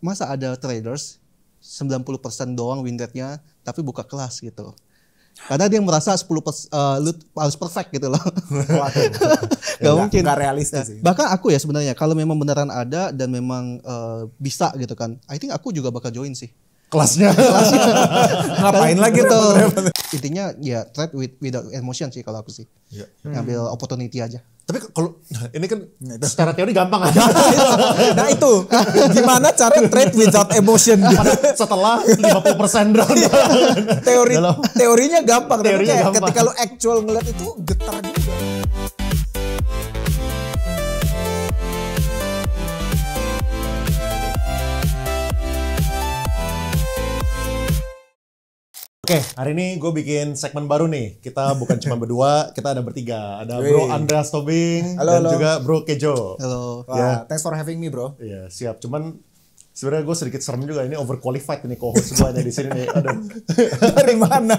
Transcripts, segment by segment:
masa ada traders 90% doang win rate-nya tapi buka kelas gitu. Karena dia merasa 10% lu harus perfect gitu loh. Gak mungkin. Gak realistis sih. Bahkan aku ya sebenarnya kalau memang beneran ada dan memang bisa gitu kan, I think aku juga bakal join sih. Kelasnya. Ngapain lagi tuh? Intinya ya trade without emotion sih kalau aku sih. Iya. Ngambil opportunity aja. Tapi kalau ini kan secara teori gampang aja. Nah itu gimana cara trade without emotion? Setelah 50% down. Teorinya gampang, tapi Teorinya kayak gampang. ketika lu actual ngeliat itu getar juga. Oke, hari ini gue bikin segmen baru nih. Kita bukan cuma berdua, kita ada bertiga. Ada Bro Andreas Tobing Halo, dan halo. juga Bro Kejo. Halo. Wah, Ya. thanks for having me bro. Iya, siap. Cuman sebenarnya gue sedikit serem juga ini overqualified ini co-host gue nih di sini nih. Aduh. Dari mana?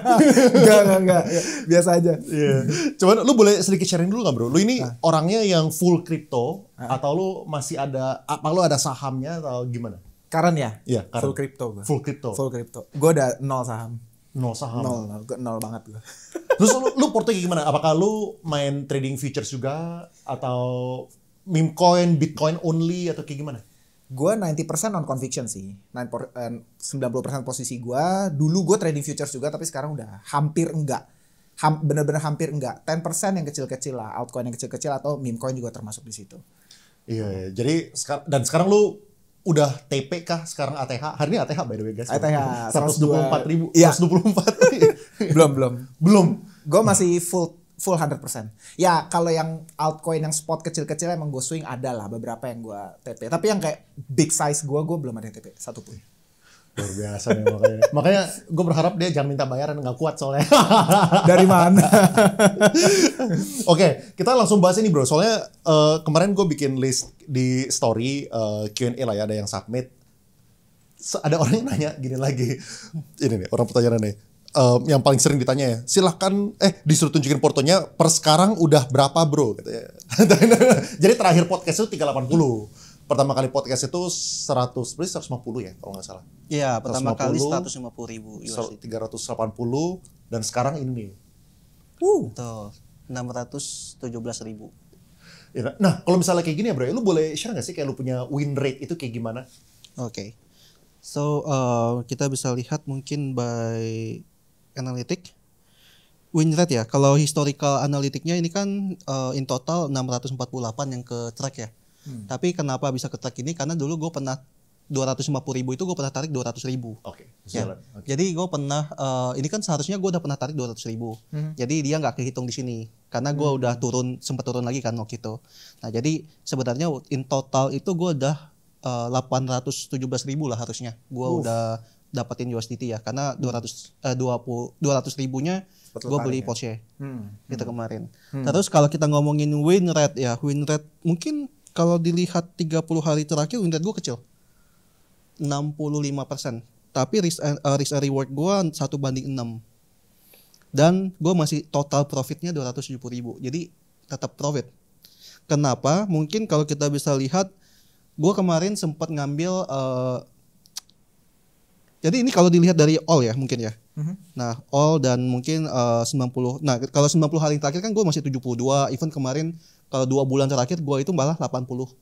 Enggak. Biasa aja. Iya. Cuman lu boleh sedikit sharing dulu nggak Bro? Lu ini orangnya yang full crypto atau lu masih ada lu ada sahamnya atau gimana? Karen ya? Iya, Karen. Full crypto gue. Full crypto. Full crypto. Gue udah 0 saham. No saham. Nol banget gue. Terus lu portfolio gimana? Apakah lu main trading futures juga atau meme coin, Bitcoin only atau kayak gimana? Gue 90% non conviction sih. 90% posisi gue. Dulu gue trading futures juga, tapi sekarang udah hampir enggak. Bener-bener hampir enggak. 10% yang kecil-kecil lah. Altcoin yang kecil-kecil atau meme coin juga termasuk di situ. Iya. Jadi sekarang lu udah TP kah sekarang ATH? Hari ini ATH by the way guys. ATH 124.000. Iya. 124. Belum. Gue masih full 100%. Ya kalau yang altcoin yang spot kecil-kecil emang gue swing ada lah beberapa yang gue TP. Tapi yang kayak big size gue belum ada yang TP satupun. Luar biasa nih makanya. Makanya gue berharap dia jangan minta bayaran, nggak kuat soalnya. Dari mana? Oke, kita langsung bahas ini bro. Soalnya kemarin gue bikin list di story Q&A lah ya, ada yang submit. Ada orang yang nanya gini lagi. Ini nih, orang pertanyaan nih. Yang paling sering ditanya ya, silahkan disuruh tunjukin portonya per sekarang udah berapa bro? Katanya. Jadi terakhir podcast itu 380. Pertama kali podcast itu 150 ya kalau nggak salah. Iya, pertama kali 150.000 150.000 USD. 380 dan sekarang ini. Betul. 617.000. Ya, nah, kalau misalnya kayak gini ya bro, lu boleh share nggak sih kayak lu punya win rate itu kayak gimana? Oke. So, kita bisa lihat mungkin by analytic. Win rate ya. Kalau historical analytiknya ini kan in total 648 yang ke track ya. Tapi kenapa bisa ke track ini? Karena dulu gue pernah 250.000 itu gue pernah tarik 200.000. Oke. Ya. Jadi gue pernah ini kan seharusnya gue udah pernah tarik 200.000. Jadi dia nggak kehitung di sini karena gue udah sempat turun lagi kan waktu itu. Nah jadi sebenarnya in total itu gue udah 817.000 lah harusnya. Gue udah dapetin USDT ya karena 200.000-nya gue beli Porsche gitu kemarin. Terus kalau kita ngomongin win rate ya, win rate mungkin kalau dilihat 30 hari terakhir win rate gue kecil. 65%. Tapi risk and reward gue 1:6. Dan gue masih total profitnya 270.000. Jadi tetap profit. Kenapa? Mungkin kalau kita bisa lihat, gue kemarin sempat ngambil. Jadi ini kalau dilihat dari all ya mungkin ya. Nah all dan mungkin 90. Nah kalau 90 hari terakhir kan gue masih 72. Even kemarin kalau 2 bulan terakhir gue itu malah 80%.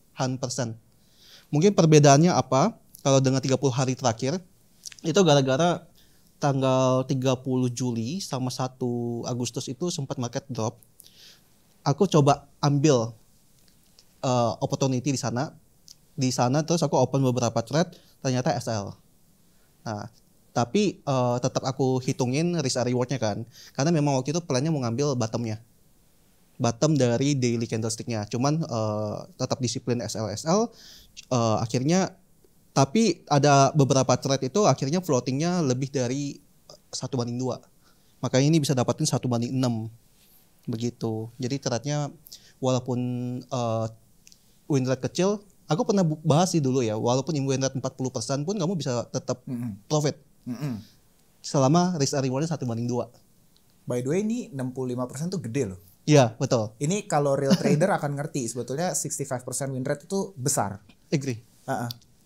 Mungkin perbedaannya apa? Kalau dengan 30 hari terakhir itu gara-gara tanggal 30 Juli sama 1 Agustus itu sempat market drop. Aku coba ambil opportunity di sana. Di sana terus aku open beberapa trade, ternyata SL. Nah, tapi tetap aku hitungin risk and rewardnya kan. Karena memang waktu itu plannya mau ngambil bottom dari daily candlestick-nya. Cuman tetap disiplin SL. Akhirnya tapi ada beberapa trade itu akhirnya floatingnya lebih dari 1:2. Makanya ini bisa dapatin 1:6 begitu. Jadi trade-nya walaupun win rate kecil, aku pernah bahas sih dulu ya, walaupun win rate 40% pun kamu bisa tetap profit. Selama risk and reward-nya 1:2. By the way ini 65% tuh gede loh. Iya, betul. Ini kalau real trader akan ngerti sebetulnya 65% win rate itu besar. Agree.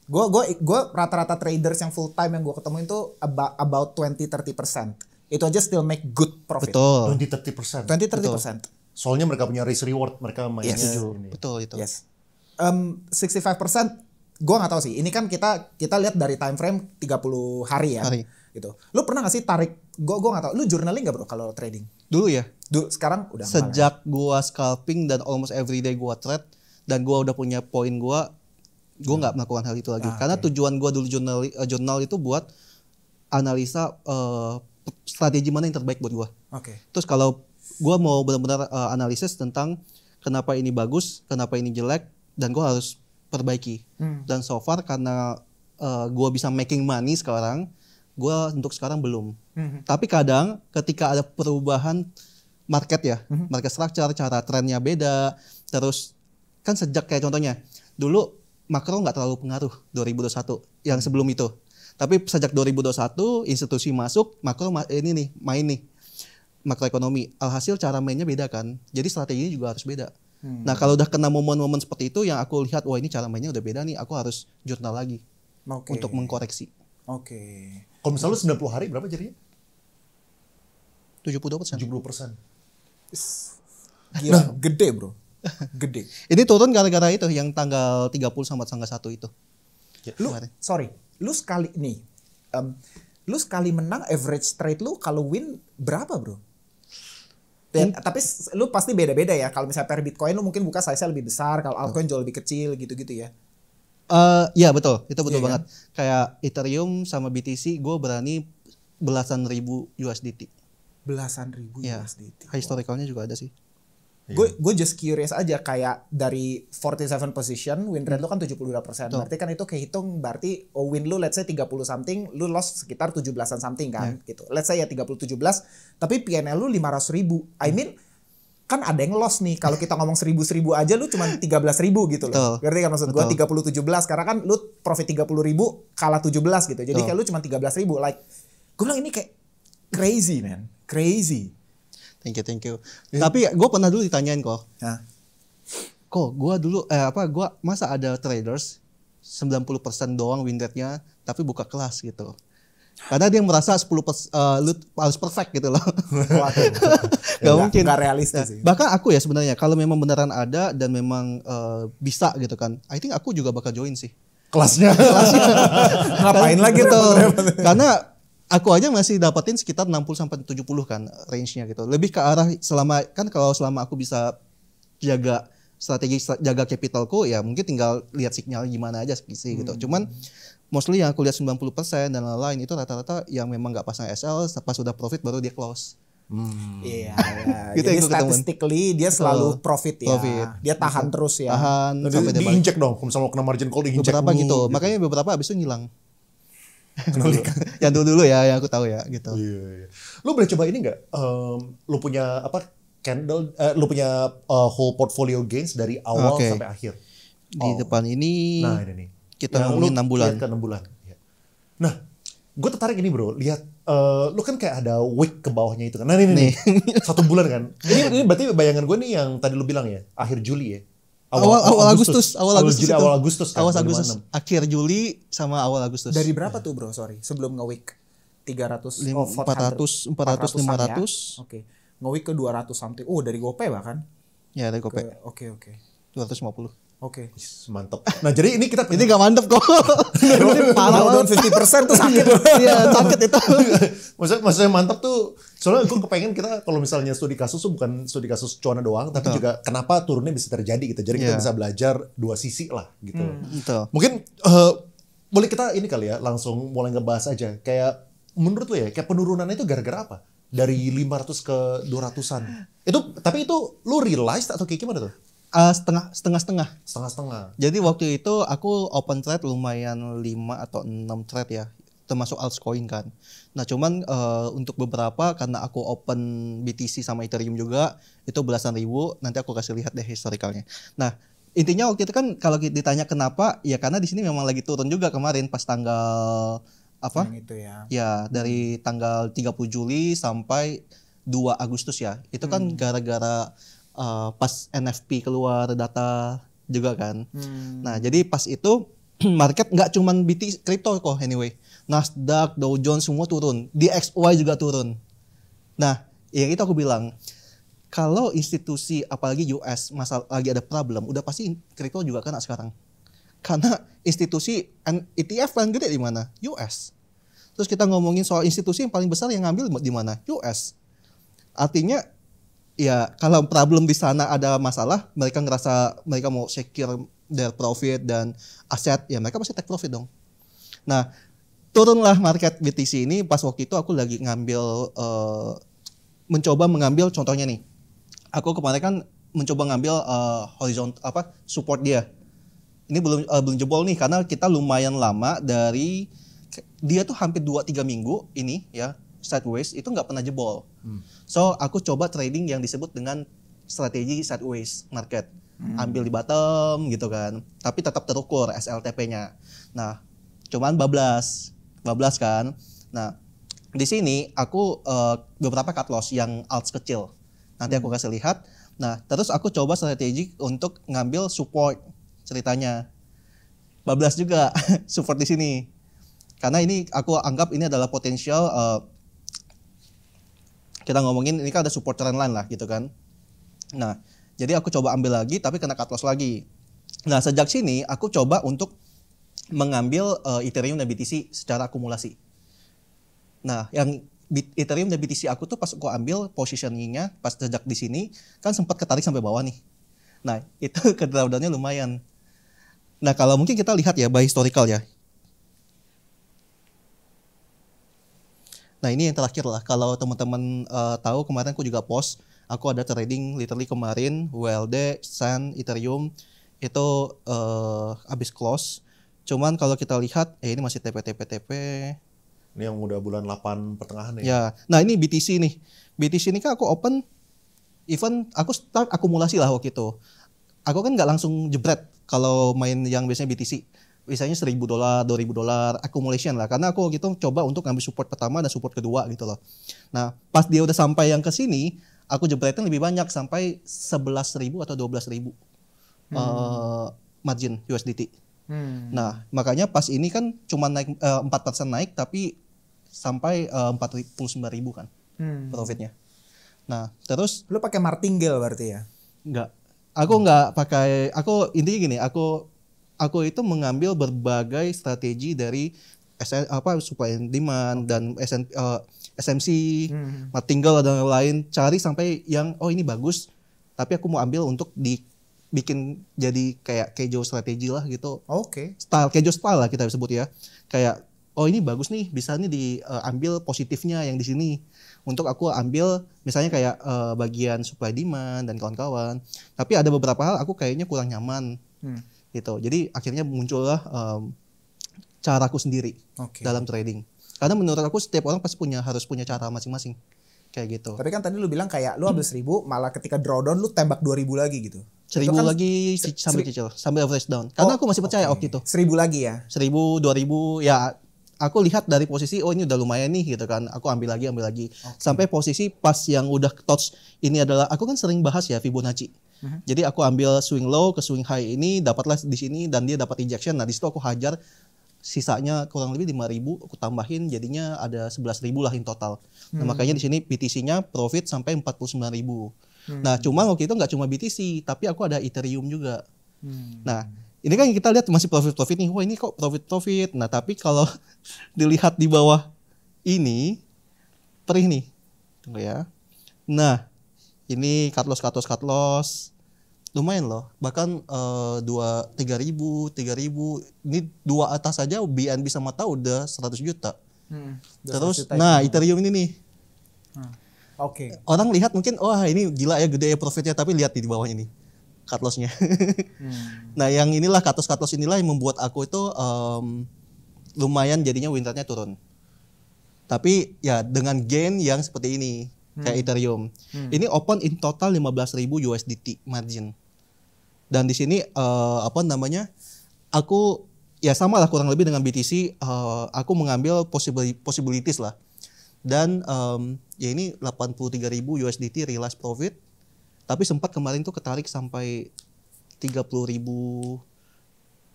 Gue rata-rata traders yang full time yang gue ketemuin tuh about 20-30%. Itu aja still make good profit. Betul. 20-30%. 20-30%. Soalnya mereka punya risk reward, mereka mainnya ini. Betul itu. Yes. 65% gue nggak tahu sih. Ini kan kita lihat dari time frame 30 hari ya. Gitu. Lu pernah gak sih tarik? Gue nggak tahu. Lu journaling nggak bro kalau trading? Dulu ya. Sekarang udah. Sejak gua scalping dan almost every day gua trade dan gua udah punya poin gua nggak melakukan hal itu lagi. Karena tujuan gua dulu jurnal itu buat analisa strategi mana yang terbaik buat gua. Terus kalau gua mau benar-benar analisis tentang kenapa ini bagus, kenapa ini jelek, dan gua harus perbaiki. Dan so far karena gua bisa making money sekarang, gua untuk sekarang belum. Tapi kadang ketika ada perubahan market ya, market structure, cara trennya beda, terus kan sejak kayak contohnya dulu makro nggak terlalu pengaruh 2021 yang sebelum itu. Tapi sejak 2021 institusi masuk, makro ini nih main nih makroekonomi. Alhasil cara mainnya beda kan, jadi strateginya juga harus beda. Nah kalau udah kena momen-momen seperti itu yang aku lihat, wah ini cara mainnya udah beda nih, aku harus jurnal lagi untuk mengkoreksi. Kalau misalnya 90 hari berapa jadinya? 72%. 70%. Gila, gede bro. Gede. Ini turun gara-gara itu yang tanggal 30 sama tanggal 1 itu. Lu sekali nih, lu sekali menang average trade lu kalau win berapa bro? Tapi lu pasti beda-beda ya. Kalau misalnya per Bitcoin lu mungkin buka size-nya lebih besar, kalau altcoin jauh lebih kecil gitu-gitu ya. Ya betul, itu betul banget. Kan? Kayak Ethereum sama BTC, gue berani belasan ribu USDT. Belasan ribu USDT. Historicalnya juga ada sih. Gue just curious aja, kayak dari 47 position win rate lu kan 72%. Berarti kan itu kehitung berarti win lu let's say 30 something, lu loss sekitar 17-an something kan gitu. Let's say ya 30-17, tapi PNL lu 500 ribu. I mean kan ada yang loss nih. Kalau kita ngomong 1000 aja lu cuma 13.000 gitu loh. Berarti kan maksud gue 30-17 karena kan lu profit 30.000 kalah 17 gitu. Jadi kayak lu cuma 13.000. Like gue bilang ini kayak crazy man. Crazy. Thank you. Tapi gue pernah dulu ditanyain kok. Kok gue dulu gue masa ada traders 90% doang win rate-nya tapi buka kelas gitu. Karena dia merasa 10% lu harus perfect gitu loh. Gak mungkin. Gak realistis sih. Bahkan aku ya sebenarnya kalau memang beneran ada dan memang bisa gitu kan. I think aku juga bakal join sih. Kelasnya. Ngapain lagi tuh? Karena aku aja masih dapetin sekitar 60-70 kan range-nya gitu. Lebih ke arah selama aku bisa jaga strategi, jaga capitalku ya mungkin tinggal lihat sinyal gimana aja sih gitu. Cuman mostly yang aku lihat 90% dan lain-lain itu rata-rata yang memang nggak pasang SL, pas sudah profit baru dia close. Iya. Gitu. Jadi statistically dia selalu profit ya. Dia tahan terus ya. Tahan sampai diinjek dong. Kalau misalnya kena margin call diinjek beberapa gitu. Makanya beberapa abis itu ngilang. Yang dulu ya, yang aku tahu ya gitu. Iya. Lu boleh coba ini nggak? Lu punya candle? Lu punya whole portfolio gains dari awal sampai akhir. Di depan ini. Nah ini nih. Kita ngomongin 6 bulan. Ke 6 bulan. Ya. Nah, gue tertarik ini bro. Lihat, lu kan kayak ada wick ke bawahnya itu kan. Nah ini nih. 1 bulan kan. Ini berarti bayangan gue nih yang tadi lu bilang ya. Akhir Juli ya. Awal Agustus. Awal Agustus kan. Awal Agustus. Akhir Juli sama awal Agustus. Dari berapa tuh bro? Sorry. Sebelum nge-wick 300, 400, 500. Oke. Nge-wick ke 200 something. Oh dari GoPay bahkan. Ya dari GoPay. Oke. 250. Oke. Mantap. Nah jadi ini kita ini gak mantep kok. Ini parah banget. 50% tuh sakit. Iya sakit itu. Maksudnya mantap tuh. Soalnya gue kepengen kita kalau misalnya studi kasus tuh bukan studi kasus cuana doang, tapi juga kenapa turunnya bisa terjadi gitu. Jadi kita bisa belajar dua sisi lah gitu. Mungkin boleh kita ini kali ya langsung mulai ngebahas aja. Kayak menurut lo ya, kayak penurunannya itu gara-gara apa? Dari 500 ke 200-an. Tapi itu lo realize atau kayak gimana tuh? Setengah-setengah. Jadi waktu itu aku open trade lumayan 5 atau 6 trade ya, termasuk altcoin kan. Nah cuman untuk beberapa karena aku open BTC sama Ethereum juga itu belasan ribu. Nanti aku kasih lihat deh historicalnya. Nah intinya waktu itu kan kalau ditanya kenapa, ya karena di sini memang lagi turun juga kemarin pas tanggal apa? Yang itu ya. Ya dari tanggal 30 Juli sampai 2 Agustus ya. Itu kan gara-gara pas NFP keluar data juga kan. Nah jadi pas itu market nggak cuman BTC crypto kok anyway. Nasdaq, Dow Jones semua turun. DXY juga turun. Nah, yang itu aku bilang, kalau institusi apalagi US masalah lagi ada problem, udah pasti crypto juga kena sekarang. Karena institusi ETF paling gede di mana? US. Terus kita ngomongin soal institusi yang paling besar yang ngambil di mana? US. Artinya ya kalau problem di sana ada masalah, mereka ngerasa mereka mau secure their profit dan aset, ya mereka pasti take profit dong. Nah, turunlah market BTC ini pas waktu itu aku lagi ngambil mencoba mengambil contohnya nih. Aku kemarin kan mencoba ngambil horizontal support dia. Ini belum jebol nih karena kita lumayan lama dari dia tuh hampir 2-3 minggu ini ya sideways itu nggak pernah jebol. So aku coba trading yang disebut dengan strategi sideways market. Ambil di bottom gitu kan. Tapi tetap terukur SLTP-nya. Nah, cuman bablas kan. Nah, di sini aku beberapa cut loss yang alts kecil. Nanti aku kasih lihat. Nah, terus aku coba strategi untuk ngambil support ceritanya. Bablas juga support di sini. Karena ini aku anggap ini adalah potensial kita ngomongin ini kan ada support trendline lah gitu kan. Nah, jadi aku coba ambil lagi tapi kena cut loss lagi. Nah, sejak sini aku coba untuk mengambil Ethereum dan BTC secara akumulasi. Nah, yang Ethereum dan BTC aku tuh pas aku ambil positioningnya pas sejak di sini kan sempat ketarik sampai bawah nih. Nah, itu ke drawdownnya lumayan. Nah, kalau mungkin kita lihat ya by historical ya. Nah, ini yang terakhir lah. Kalau teman-teman tahu kemarin aku juga post, aku ada trading literally kemarin ULD, SAN, Ethereum itu habis close. Cuman kalau kita lihat ini masih TP. Ini yang udah bulan 8 pertengahan ya. Ya. Nah, ini BTC nih. BTC ini kan aku open even aku start akumulasi lah waktu itu. Aku kan nggak langsung jebret kalau main yang biasanya BTC. Misalnya $1,000, $2,000 accumulation lah. Karena aku gitu coba untuk ngambil support pertama dan support kedua gitu loh. Nah, pas dia udah sampai yang ke sini, aku jebretin lebih banyak sampai 11.000 atau 12.000 margin USDT. Nah, makanya pas ini kan cuma naik 4% naik tapi sampai 49.000 kan profitnya. Nah, terus lu pakai martingale berarti ya? Enggak. Aku enggak pakai, intinya gini, aku itu mengambil berbagai strategi dari supply and demand dan SMC, martingale dan lain, cari sampai yang ini bagus, tapi aku mau ambil untuk dibikin jadi kayak casual strategi lah gitu. Oke. Style casual style lah kita sebut ya. Kayak ini bagus nih, bisa nih diambil positifnya yang di sini. Untuk aku ambil misalnya kayak bagian supply demand dan kawan-kawan. Tapi ada beberapa hal aku kayaknya kurang nyaman. Gitu. Jadi akhirnya muncullah caraku sendiri dalam trading. Karena menurut aku setiap orang pasti harus punya cara masing-masing. Kayak gitu. Tapi kan tadi lu bilang kayak lu ambil 1.000 malah ketika drawdown lu tembak 2.000 lagi gitu. 1.000 kan lagi sambil cicil, sambil average down. Karena aku masih percaya waktu itu. 1.000 lagi ya. 1.000, 2.000 ya aku lihat dari posisi ini udah lumayan nih gitu kan. Aku ambil lagi. Sampai posisi pas yang udah touch ini adalah aku kan sering bahas ya Fibonacci. Jadi aku ambil swing low ke swing high ini dapatlah di sini dan dia dapat injection. Nah, di situ aku hajar sisanya kurang lebih 5.000 aku tambahin jadinya ada 11.000 lah in total. Nah, makanya di sini BTC-nya profit sampai 49.000. Nah, cuma waktu itu nggak cuma BTC, tapi aku ada Ethereum juga. Nah, ini kan kita lihat masih profit nih. Wah, ini kok profit. Nah, tapi kalau dilihat di bawah ini perih nih. Tunggu ya. Nah, ini cut loss. Lumayan loh. Bahkan 3.000. Ini dua atas saja BNB sama Tau udah 100 juta. Terus nah, Ethereum ini nih. Orang lihat mungkin ini gila ya gede ya profitnya, tapi lihat di bawahnya nih. Cut loss-nya. Nah, yang inilah cut loss inilah yang membuat aku itu lumayan jadinya win rate-nya turun. Tapi ya dengan gain yang seperti ini kayak Ethereum. Ini open in total 15.000 USDT margin. Dan di sini aku ya sama lah kurang lebih dengan BTC, aku mengambil possibilities lah. Dan ya ini 83.000 USDT realized profit. Tapi sempat kemarin tuh ketarik sampai 30.000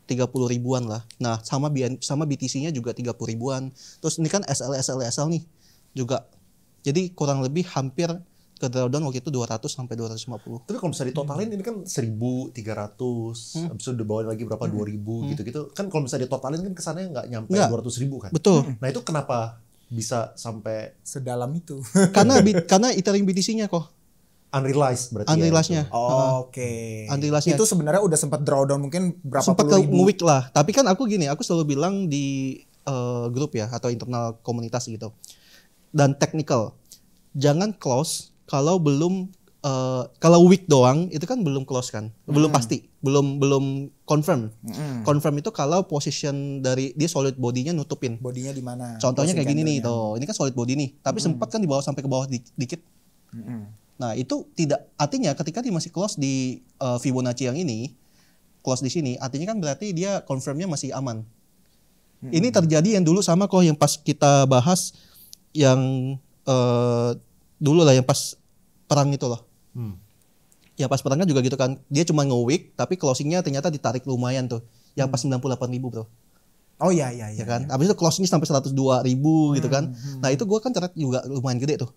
30 ribuan lah. Nah, sama BTC-nya juga 30 ribuan. Terus ini kan SL nih juga. Jadi kurang lebih hampir ke drawdown waktu itu 200 sampai 250. Tapi kalau misalnya ditotalin ini kan 1.300, habis itu dibawa lagi berapa 2.000 gitu-gitu. Kan kalau misalnya ditotalin kan kesannya nggak nyampe 200.000 kan. Betul. Nah itu kenapa bisa sampai sedalam itu? Karena Ethereum BTC-nya kok. Unrealized berarti Unrealized-nya. Oke. Unrealized-nya. Itu sebenarnya udah sempat drawdown mungkin berapa sempat puluh ribu. nge-week lah. Tapi kan aku selalu bilang di grup ya atau internal komunitas gitu. Dan technical. Jangan close kalau belum kalau week doang itu kan belum close kan. Belum pasti, belum confirm. Confirm itu kalau position dari dia solid body-nya nutupin. Bodinya di mana? Contohnya kayak gini nih tuh. Ini kan solid body nih, tapi sempat kan dibawa sampai ke bawah dikit. Nah, itu tidak artinya ketika dia masih close di Fibonacci yang ini, close di sini, artinya kan berarti dia confirmnya masih aman. Ini terjadi yang dulu sama kok yang pas kita bahas yang dulu lah yang pas perang itu loh. Ya pas perang kan juga gitu kan. Dia cuma nge-week tapi closingnya ternyata ditarik lumayan tuh. Yang pas 98.000 bro. Oh iya. Ya kan. Habis itu closingnya sampai 102.000 gitu kan. Nah itu gue kan trade juga lumayan gede tuh.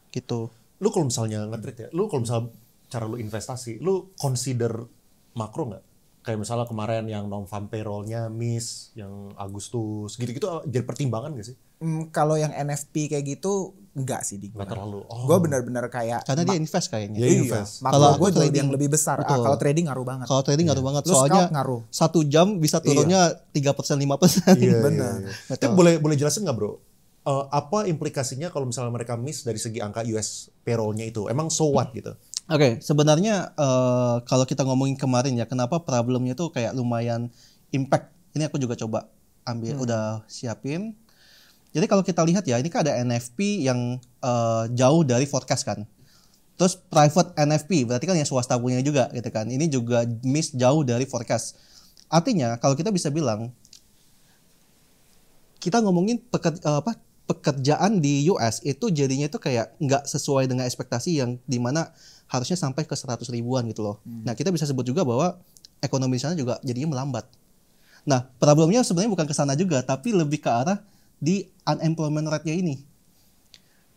Gitu. Lu kalau misalnya nge-trade ya, lu kalau misalnya cara lu investasi, lu consider makro nggak? Kayak misalnya kemarin yang non-farm payroll-nya miss, yang Agustus, gitu-gitu jadi pertimbangan nggak sih? Kalau yang NFP kayak gitu enggak sih di Nggak terlalu. Gue benar-benar kayak Karena dia invest kayaknya. Dia invest. Kalau gue trading trading yang lebih besar. Kalau trading ngaruh banget. Kalau trading ngaruh banget. Lu Soalnya scout ngaruh. 1 jam bisa turunnya 3%, 5%. Benar. Tapi boleh jelasin nggak bro? Apa implikasinya kalau misalnya mereka miss dari segi angka US payroll-nya itu? Emang so what gitu? Oke, sebenarnya kalau kita ngomongin kemarin ya, kenapa problemnya tuh kayak lumayan impact. Ini aku juga coba ambil, udah siapin. Jadi kalau kita lihat ya, ini kan ada NFP yang jauh dari forecast kan. Terus private NFP, berarti kan yang swasta punya juga gitu kan. Ini juga miss jauh dari forecast. Artinya kalau kita bisa bilang, kita ngomongin pekerjaan di US itu jadinya itu kayak nggak sesuai dengan ekspektasi yang dimana harusnya sampai ke 100 ribuan gitu loh. Nah kita bisa sebut juga bahwa ekonomi di sana juga jadinya melambat. Nah problemnya sebenarnya bukan ke sana juga, tapi lebih ke arah di unemployment rate-nya ini.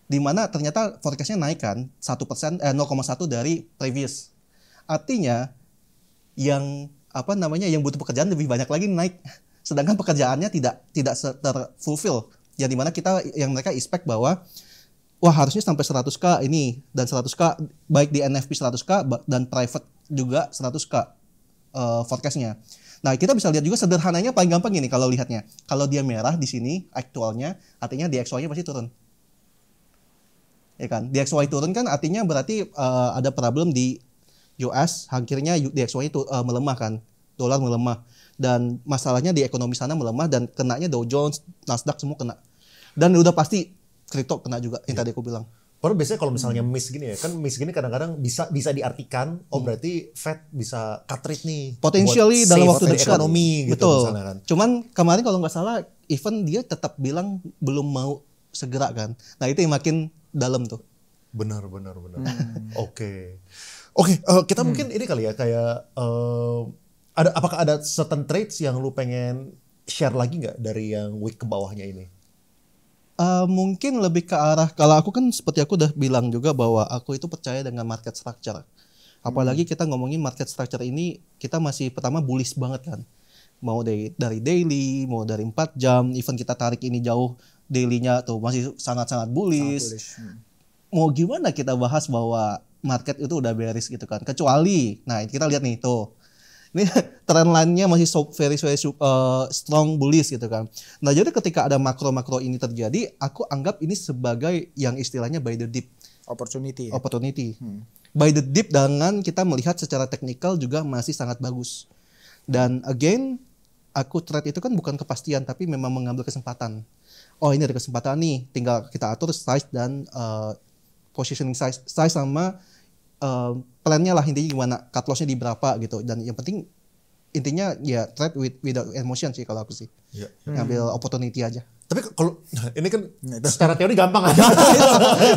Dimana ternyata forecast-nya naik kan 0,1 dari previous. Artinya yang yang butuh pekerjaan lebih banyak lagi naik. Sedangkan pekerjaannya tidak terfulfill. Yang dimana yang mereka expect bahwa wah harusnya sampai 100k ini dan 100k baik di NFP 100k dan private juga 100k forecastnya. Nah kita bisa lihat juga sederhananya paling gampang gini kalau lihatnya. Kalau dia merah di sini aktualnya artinya DXY-nya pasti turun. Ya kan? DXY turun kan artinya berarti ada problem di US, akhirnya DXY itu melemah kan. Dolar melemah dan masalahnya di ekonomi sana melemah dan kenanya Dow Jones, Nasdaq semua kena. Dan udah pasti kripto kena juga yang tadi aku bilang. Padahal biasanya kalau misalnya miss gini ya, kan miss gini kadang-kadang bisa diartikan, berarti Fed bisa cut rate nih. Potentially dalam waktu dekat. Ekonomi gitu betul. Misalnya kan. Cuman kemarin kalau nggak salah, even dia tetap bilang belum mau segera kan. Nah itu yang makin dalam tuh. Benar. Oke, kita mungkin ini kali ya kayak apakah ada certain trades yang lu pengen share lagi nggak dari yang week ke bawahnya ini? Mungkin lebih ke arah, kalau aku kan seperti aku udah bilang juga bahwa aku itu percaya dengan market structure. Apalagi kita ngomongin market structure ini, kita masih pertama bullish banget kan. Mau dari daily, mau dari 4 jam, even kita tarik ini jauh, daily-nya tuh masih sangat-sangat bullish. Mau gimana kita bahas bahwa market itu udah bearish gitu kan. Kecuali, nah kita lihat nih tuh. Ini trend line-nya masih very strong bullish gitu kan. Nah jadi ketika ada makro-makro ini terjadi, aku anggap ini sebagai yang istilahnya buy the dip. Opportunity. Buy the dip dengan kita melihat secara teknikal juga masih sangat bagus. Dan again, aku trade itu kan bukan kepastian, tapi memang mengambil kesempatan. Oh ini ada kesempatan nih, tinggal kita atur size dan positioning size sama plannya lah intinya gimana, cut loss-nya di berapa gitu. Dan yang penting intinya ya trade without emotion sih kalau aku sih. Ngambil opportunity aja. Tapi kalau ini kan secara teori gampang aja.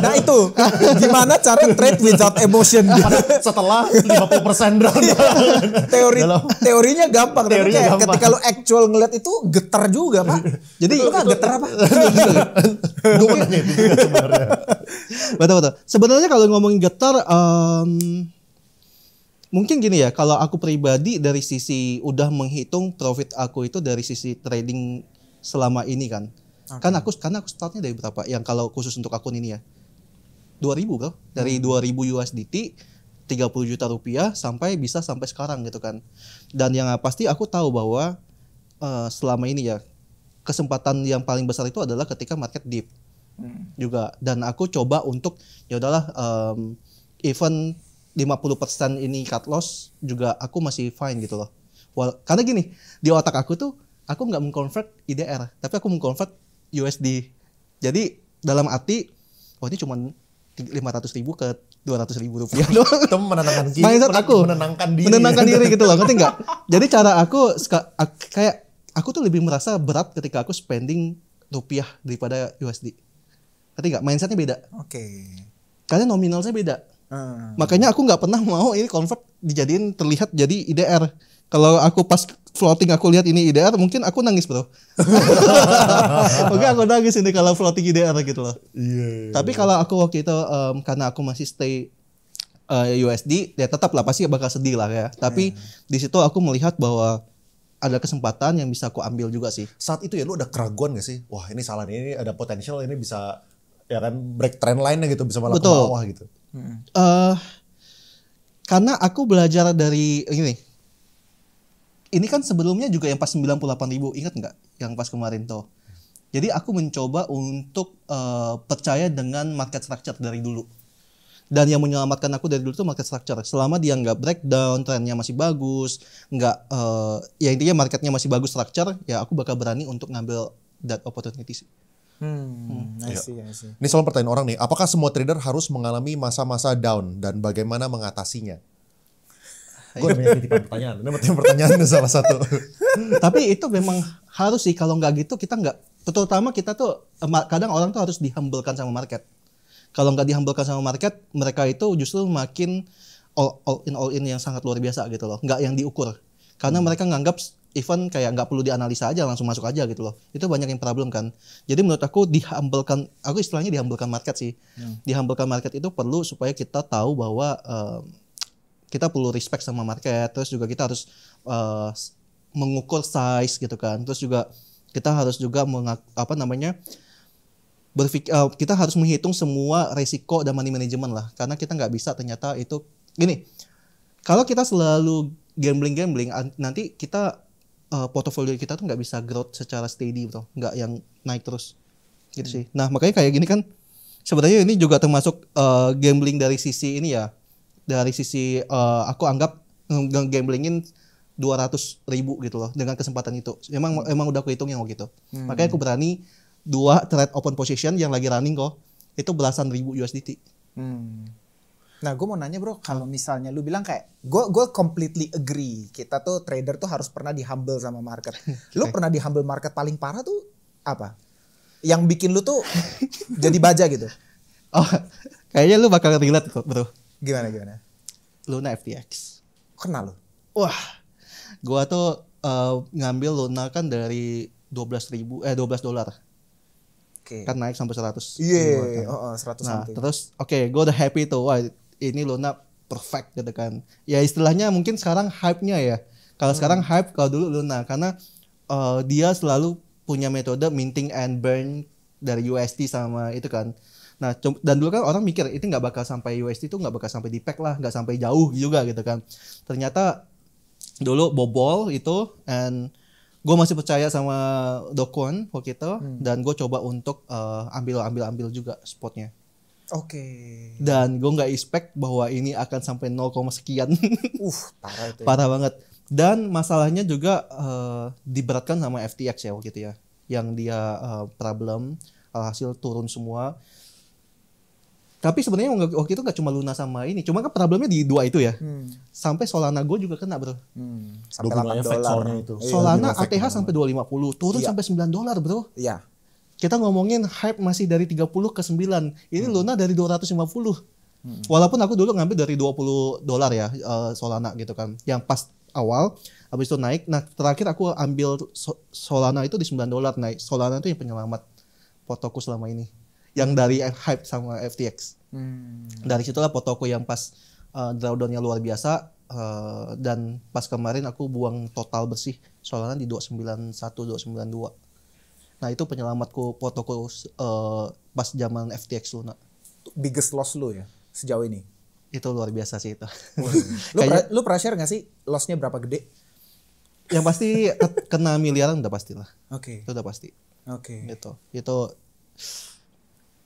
Nah itu gimana cara trade without emotion? Setelah 50% down. Teorinya gampang, tapi Teorinya kayak gampang. ketika lu actual ngeliat itu getar juga, Pak. Jadi lu kan getar apa? Gue mau nanya itu juga sebenarnya. Betul. Sebenarnya kalau ngomongin getar, mungkin gini ya. Kalau aku pribadi dari sisi udah menghitung profit aku itu dari sisi trading selama ini kan. Karena aku startnya dari berapa? Yang kalau khusus untuk akun ini ya, 2.000 bro. Dari 2.000 USDT, 30 juta rupiah sampai sekarang gitu kan. Dan yang pasti aku tahu bahwa selama ini ya kesempatan yang paling besar itu adalah ketika market dip juga. Dan aku coba untuk ya udahlah even 50% ini cut loss juga aku masih fine gitu loh. Karena gini, di otak aku tuh aku nggak mengconvert IDR, tapi aku mengconvert USD. Jadi dalam arti, oh ini cuma 500.000 ke 200.000 rupiah doang. Itu menenangkan diri. Mindset aku menenangkan diri gitu loh, ngerti nggak? Jadi cara aku kayak aku tuh lebih merasa berat ketika aku spending rupiah daripada USD. Ngerti nggak? Mindsetnya beda. Oke. Karena nominalnya beda. Makanya aku nggak pernah mau ini convert dijadiin terlihat jadi IDR. Kalau aku pas floating aku lihat ini IDR, mungkin aku nangis bro. Mungkin aku nangis ini kalau floating IDR gitu loh. Iya. Tapi kalau aku waktu itu karena aku masih stay USD, ya tetap lah pasti bakal sedih lah ya. Tapi di situ aku melihat bahwa ada kesempatan yang bisa aku ambil juga sih. Saat itu ya lu ada keraguan gak sih? Wah ini salah nih, ini ada potensial, ini bisa ya kan break trend line gitu, bisa malah ke bawah gitu. Karena aku belajar dari ini kan sebelumnya juga yang pas 98.000, ingat nggak? Yang pas kemarin tuh. Jadi aku mencoba untuk percaya dengan market structure dari dulu. Dan yang menyelamatkan aku dari dulu tuh market structure. Selama dia nggak breakdown, trennya masih bagus, ya intinya marketnya masih bagus structure, ya aku bakal berani untuk ngambil that opportunity sih. I see. Ini soal pertanyaan orang nih, apakah semua trader harus mengalami masa-masa down dan bagaimana mengatasinya? Gue udah banyak titipan pertanyaan, ini pertanyaan salah satu. Tapi itu memang harus sih, kalau nggak gitu kita nggak, terutama kita tuh kadang orang tuh harus dihumblekan sama market. Kalau nggak dihumblekan sama market, mereka itu justru makin all in yang sangat luar biasa gitu loh, nggak yang diukur. Karena mereka nganggap even kayak nggak perlu dianalisa aja, langsung masuk aja gitu loh. Itu banyak yang problem kan. Jadi menurut aku aku istilahnya dihumblekan market sih. Dihumblekan market itu perlu supaya kita tahu bahwa kita perlu respect sama market, terus juga kita harus mengukur size gitu kan, terus juga kita harus juga kita harus menghitung semua resiko dan money management lah, karena kita nggak bisa ternyata itu gini, kalau kita selalu gambling nanti kita portofolio kita tuh nggak bisa growth secara steady bro, nggak yang naik terus gitu sih. Nah makanya kayak gini kan sebenarnya ini juga termasuk gambling dari sisi ini ya. Dari sisi aku anggap gamblingin 200.000 gitu loh dengan kesempatan itu. Emang udah aku hitungin gitu. Makanya aku berani 2 trade open position yang lagi running kok. Itu belasan ribu USDT. Nah gue mau nanya bro, kalau misalnya lu bilang kayak gue completely agree, kita tuh trader tuh harus pernah di-humble sama market. Lu pernah di-humble market paling parah tuh apa? Yang bikin lu tuh jadi baja gitu? Oh kayaknya lu bakal relate kok bro. Gimana? Luna FTX. Kenal lu? Wah, gua tuh ngambil Luna kan dari $12. Oke. Kan naik sampai 100. Iya, 100 Nah, something. terus gua udah happy tuh. Wah, ini Luna perfect gitu kan. Ya istilahnya mungkin sekarang hype-nya ya. Kalau sekarang hype, kalau dulu Luna karena dia selalu punya metode minting and burn dari USD sama itu kan. Nah, dan dulu kan orang mikir itu nggak bakal sampai USD itu nggak bakal sampai di peg lah, nggak sampai jauh juga gitu kan. Ternyata dulu bobol itu, and gue masih percaya sama Do Kwon waktu itu, dan gue coba untuk ambil juga spotnya. Oke. Dan gue nggak expect bahwa ini akan sampai 0, sekian. Parah itu. Parah banget. Dan masalahnya juga diberatkan sama FTX ya waktu itu ya, yang dia problem, alhasil turun semua. Tapi sebenarnya waktu itu nggak cuma Luna sama ini, cuma kan problemnya di 2 itu ya. Sampai Solana gue juga kena bro. Sampai $8 soalnya itu. Solana ATH sampai 250, turun sampai $9 bro. Iya. kita ngomongin hype masih dari 30 ke 9. Ini Luna dari 250. Walaupun aku dulu ngambil dari $20 ya Solana gitu kan. Yang pas awal habis itu naik. Nah, terakhir aku ambil Solana itu di $9. Nah, Solana itu yang penyelamat fotoku selama ini. Yang dari hype sama FTX. Dari situlah fotoku yang pas drawdown-nya luar biasa dan pas kemarin aku buang total bersih Solana di 291 292. Nah, itu penyelamatku fotoku pas zaman FTX Luna. Biggest loss lu ya sejauh ini? Itu luar biasa sih itu. Lu pernah share gak sih lossnya berapa gede? Yang pasti kena miliaran udah pastilah. Oke. Itu udah pasti. Oke. Gitu. Itu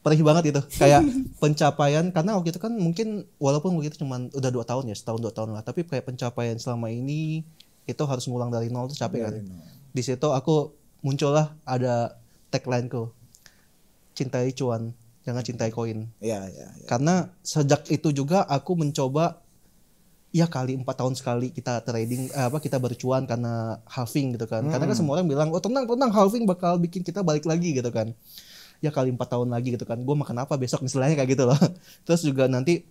perih banget itu. Kayak pencapaian karena waktu itu kan mungkin walaupun waktu itu cuma udah 2 tahun ya, setahun 2 tahun lah, tapi kayak pencapaian selama ini itu harus ngulang dari nol tuh capek kan. Di situ aku muncullah ada tagline-ku. Cintai cuan, jangan cintai koin. Iya. Karena sejak itu juga aku mencoba ya kali 4 tahun sekali kita trading kita bercuan karena halving gitu kan. Karena kan semua orang bilang, "Oh, tenang halving bakal bikin kita balik lagi" gitu kan. Ya kali 4 tahun lagi gitu kan. Gue makan apa besok istilahnya kayak gitu loh. Terus juga nanti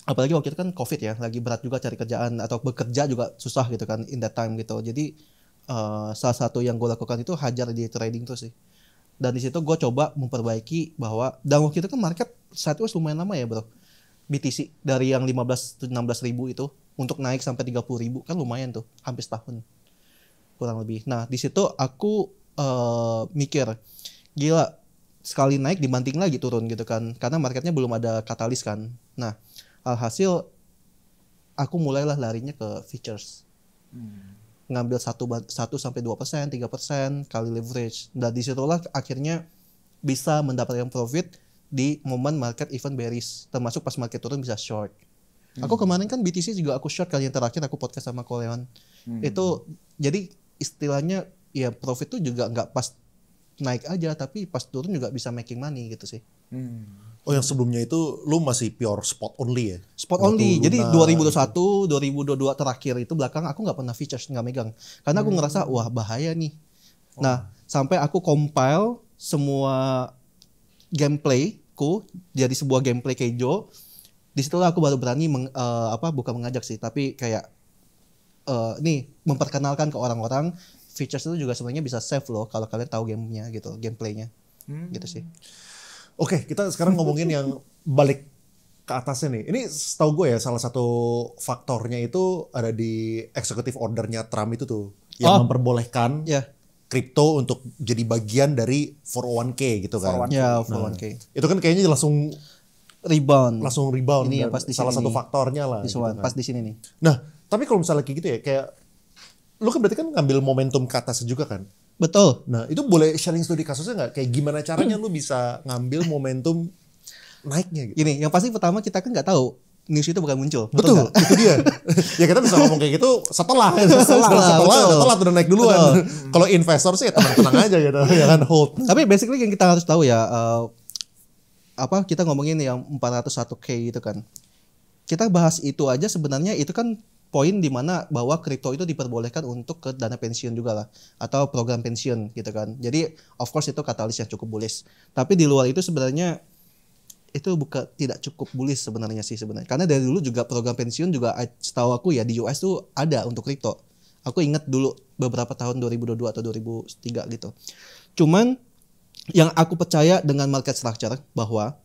apalagi waktu itu kan Covid ya, lagi berat juga cari kerjaan atau bekerja juga susah gitu kan in that time gitu. Jadi salah satu yang gue lakukan itu hajar di trading tuh sih. Dan di situ gue coba memperbaiki bahwa dan waktu itu kan market saat itu lumayan lama ya bro. BTC dari yang 15-16 ribu itu untuk naik sampai 30 ribu kan lumayan tuh, hampir setahun kurang lebih. Nah di situ aku mikir gila sekali naik dibanting lagi turun gitu kan, karena marketnya belum ada katalis kan. Nah alhasil aku mulailah larinya ke futures. Ngambil 1-2%, 3% kali leverage. Dan disitulah akhirnya bisa mendapatkan profit di momen market event bearish, termasuk pas market turun bisa short. Aku kemarin kan BTC juga aku short kali yang terakhir aku podcast sama Koleon. Itu jadi istilahnya ya profit tuh juga nggak pas naik aja, tapi pas turun juga bisa making money gitu sih. Oh yang sebelumnya itu lu masih pure spot only ya? Spot only. Jadi 2021, 2022 terakhir itu belakang aku nggak pernah futures, nggak megang. Karena aku ngerasa wah bahaya nih. Nah sampai aku compile semua gameplayku jadi sebuah gameplay kejo. Disitulah aku baru berani bukan mengajak sih, tapi kayak nih memperkenalkan ke orang-orang futures itu juga sebenarnya bisa save loh kalau kalian tahu gamenya gitu, gameplaynya gitu sih. Oke, kita sekarang ngomongin yang balik ke atasnya nih. Ini setahu gue ya salah satu faktornya itu ada di executive ordernya Trump itu tuh yang memperbolehkan kripto untuk jadi bagian dari 401k gitu kan. Ya, 401k. Itu kan kayaknya langsung rebound. Ini yang kan? pas di salah sini satu nih. faktornya lah. Gitu kan. Pas di sini nih. Nah, tapi kalau misalnya kayak gitu ya, kayak lu kan berarti kan ngambil momentum ke atas juga kan? Betul. Nah, itu boleh sharing studi kasusnya nggak? Kayak gimana caranya lu bisa ngambil momentum naiknya gitu? Gini, yang pasti pertama kita kan nggak tahu news itu bukan muncul. Betul, itu dia. Ya kita bisa ngomong kayak gitu setelah udah naik duluan. Kalau investor sih ya tenang-tenang aja gitu, ya kan hold. Tapi basically yang kita harus tahu ya, kita ngomongin yang 401k itu kan. Kita bahas itu aja sebenarnya itu kan poin di mana bahwa kripto itu diperbolehkan untuk ke dana pensiun juga lah atau program pensiun gitu kan. Jadi of course itu katalis yang cukup bullish. Tapi di luar itu sebenarnya itu tidak cukup bullish sebenarnya sih sebenarnya. Karena dari dulu juga program pensiun juga setahu aku ya di US tuh ada untuk kripto. Aku ingat dulu beberapa tahun 2022 atau 2003 gitu. Cuman yang aku percaya dengan market structure bahwa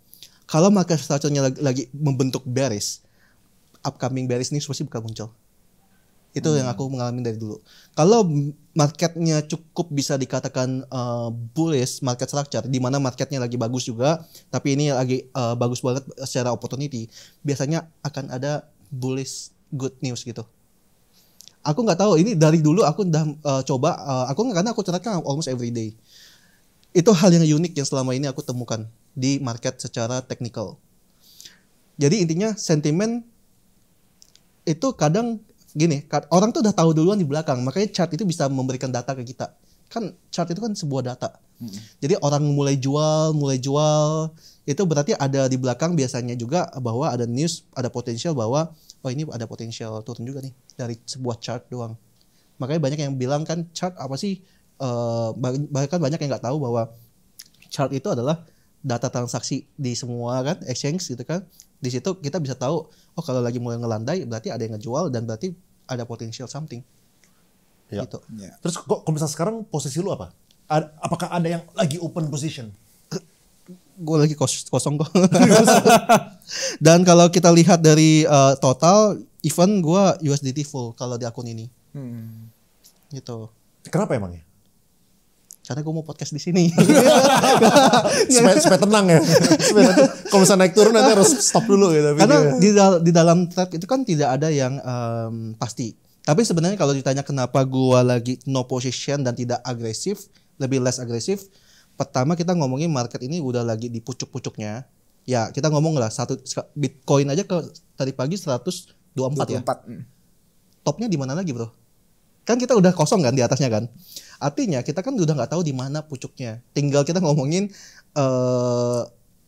kalau market structure-nya lagi membentuk bearish, upcoming bearish news pasti bakal muncul. Itu yang aku mengalami dari dulu. Kalau marketnya cukup bisa dikatakan bullish market structure, di mana marketnya lagi bagus juga, tapi ini lagi bagus banget secara opportunity, biasanya akan ada bullish good news gitu. Aku nggak tahu ini dari dulu aku udah coba, karena aku terapkan almost every day. Itu hal yang unik yang selama ini aku temukan di market secara technical. Jadi intinya sentimen itu kadang gini, orang tuh udah tahu duluan di belakang, makanya chart itu bisa memberikan data ke kita. Kan chart itu kan sebuah data. Jadi orang mulai jual, itu berarti ada di belakang biasanya juga bahwa ada news, ada potensial bahwa oh ini ada potensial turun juga nih dari sebuah chart doang. Makanya banyak yang bilang kan chart apa sih? Bahkan banyak yang nggak tahu bahwa chart itu adalah data transaksi di semua kan exchange gitu kan. Di situ kita bisa tahu oh kalau lagi mulai ngelandai berarti ada yang ngejual dan berarti ada potential something. Ya. Gitu. Terus kok kalau misalnya sekarang posisi lu apa? Apakah ada yang lagi open position? Gue lagi kosong kok. Dan kalau kita lihat dari total event gue USDT full kalau di akun ini. Gitu. Kenapa emangnya? Karena gue mau podcast di sini. supaya tenang ya. Kalau misalnya naik turun nanti harus stop dulu gitu. Karena di dalam trade itu kan tidak ada yang pasti. Tapi sebenarnya kalau ditanya kenapa gue lagi no position dan tidak agresif, lebih less agresif. Pertama kita ngomongin market ini udah lagi di pucuk-pucuknya. Ya kita ngomong lah satu Bitcoin aja ke tadi pagi 124 ya. Topnya di mana lagi bro? Kan kita udah kosong kan di atasnya kan. Artinya kita kan udah nggak tahu di mana pucuknya. Tinggal kita ngomongin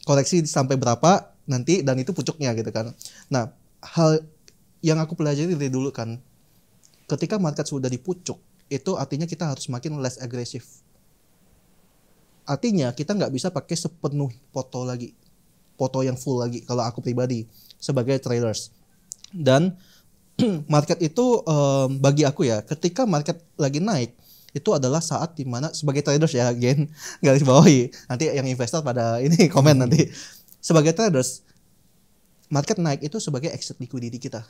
koreksi sampai berapa nanti dan itu pucuknya gitu kan. Nah hal yang aku pelajari dari dulu kan, ketika market sudah di pucuk itu artinya kita harus makin less agresif. Artinya kita nggak bisa pakai sepenuh foto lagi, foto yang full lagi kalau aku pribadi sebagai traders. Dan market itu bagi aku ya, ketika market lagi naik itu adalah saat dimana sebagai traders ya, again garis bawahi. Nanti yang investor pada ini komen nanti. Sebagai traders, market naik itu sebagai exit liquidity kita.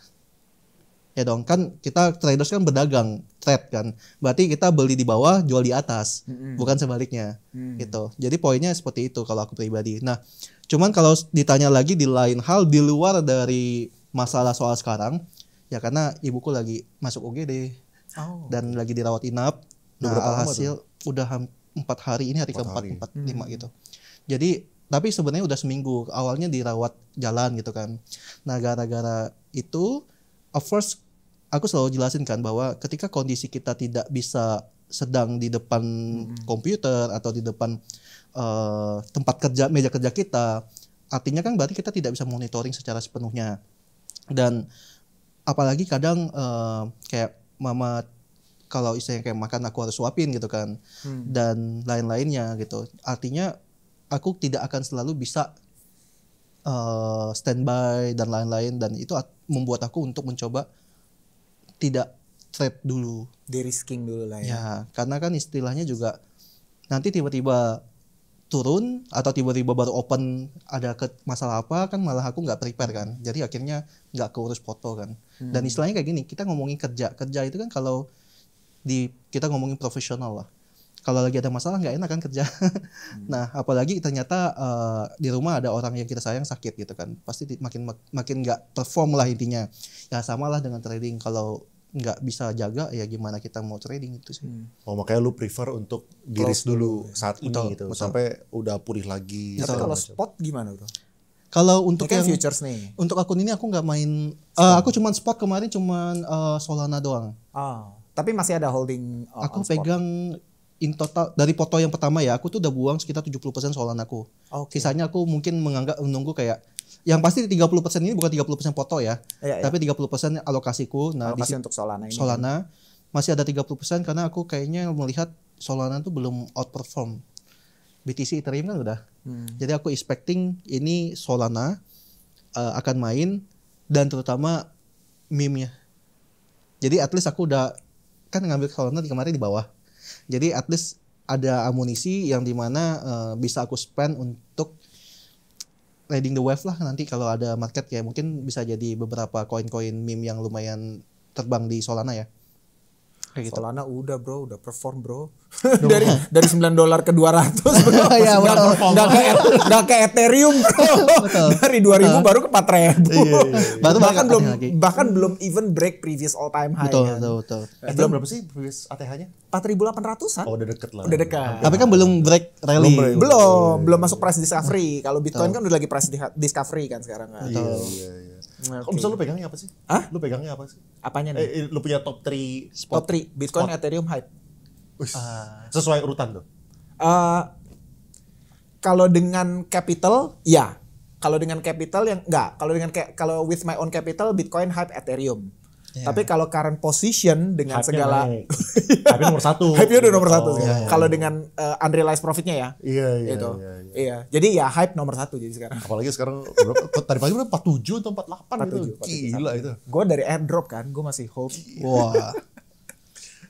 Ya dong, kan kita traders kan berdagang, trade kan. Berarti kita beli di bawah, jual di atas, bukan sebaliknya. Gitu. Jadi poinnya seperti itu kalau aku pribadi. Nah, cuman kalau ditanya lagi di lain hal di luar dari masalah soal sekarang, ya karena ibuku lagi masuk UGD dan lagi dirawat inap. Nah, alhasil udah 4 hari, ini hari keempat, 4-5 gitu. Jadi, tapi sebenarnya udah seminggu. Awalnya dirawat jalan gitu kan. Nah, gara-gara itu, of course, aku selalu jelasin kan bahwa ketika kondisi kita tidak bisa sedang di depan komputer atau di depan tempat kerja, meja kerja kita, artinya kan berarti kita tidak bisa monitoring secara sepenuhnya. Dan apalagi kadang kayak mama kalau istilahnya kayak makan aku harus suapin gitu kan, dan lain-lainnya gitu. Artinya aku tidak akan selalu bisa standby dan lain-lain, dan itu membuat aku untuk mencoba tidak trade dulu, de-risking dulu lah ya. Ya, karena kan istilahnya juga nanti tiba-tiba turun atau tiba-tiba baru open ada masalah apa kan malah aku nggak prepare kan. Jadi akhirnya nggak keurus foto kan. Dan istilahnya kayak gini, kita ngomongin kerja itu kan kalau kita ngomongin profesional lah. Kalau lagi ada masalah nggak enak kan kerja. Nah, apalagi ternyata di rumah ada orang yang kita sayang sakit gitu kan. Pasti makin nggak perform lah intinya. Ya samalah dengan trading, kalau nggak bisa jaga ya gimana kita mau trading itu sih. Oh, makanya lu prefer untuk di-risk dulu saat ini gitu. Sampai udah pulih lagi. Tapi kalau spot gimana bro? Kalau untuk kan yang futures nih. Untuk akun ini aku nggak main. Aku cuman spot kemarin cuman Solana doang. Tapi masih ada holding. Aku pegang in total dari foto yang pertama ya, aku tuh udah buang sekitar 70% Solana aku. Sisanya aku mungkin menunggu kayak yang pasti 30% ini bukan 30% foto ya. Tapi 30% alokasiku. Nah, alokasi untuk Solana ini. Solana masih ada 30% karena aku kayaknya melihat Solana tuh belum outperform BTC Ethereum kan udah. Jadi aku expecting ini Solana akan main, dan terutama meme-nya. Jadi at least aku udah kan ngambil Solana kemarin di bawah. Jadi at least ada amunisi yang dimana bisa aku spend untuk riding the wave lah nanti kalau ada market, ya mungkin bisa jadi beberapa koin-koin meme yang lumayan terbang di Solana ya. Kayak gitu. Solana udah bro, udah perform bro. dari $9 ke 200 bro. Ya, udah ke Ethereum bro. Dari 2000 baru ke 4000. Bahkan belum even break previous all time high. Betul. Belum berapa sih previous ATH-nya? 4.800-an. Oh, udah deket lah. Udah dekat. Tapi kan belum break rally. Belum masuk price discovery. Kalau Bitcoin kan udah lagi price discovery kan sekarang kan. Iya. Kalau misalnya lu pegangnya apa sih? Lu pegangnya apa sih? Apanya nih? Lu punya top 3 Top 3 Bitcoin, Ethereum, Hype. Sesuai urutan tuh. Kalau dengan capital, ya. Kalau dengan capital yang enggak. Kalau with my own capital, Bitcoin, Hype, Ethereum. Tapi kalau current position dengan Hype-nya segala naik. Hype nomor 1. hype-nya udah nomor 1 Oh, sekarang. iya. Kalau dengan unrealized profitnya ya. Iya. Iya. Jadi ya hype nomor 1 jadi sekarang. Apalagi sekarang tadi pagi berapa 47 atau 48 gitu. 47, Gila itu. Gue dari airdrop kan, gue masih hold. Wah.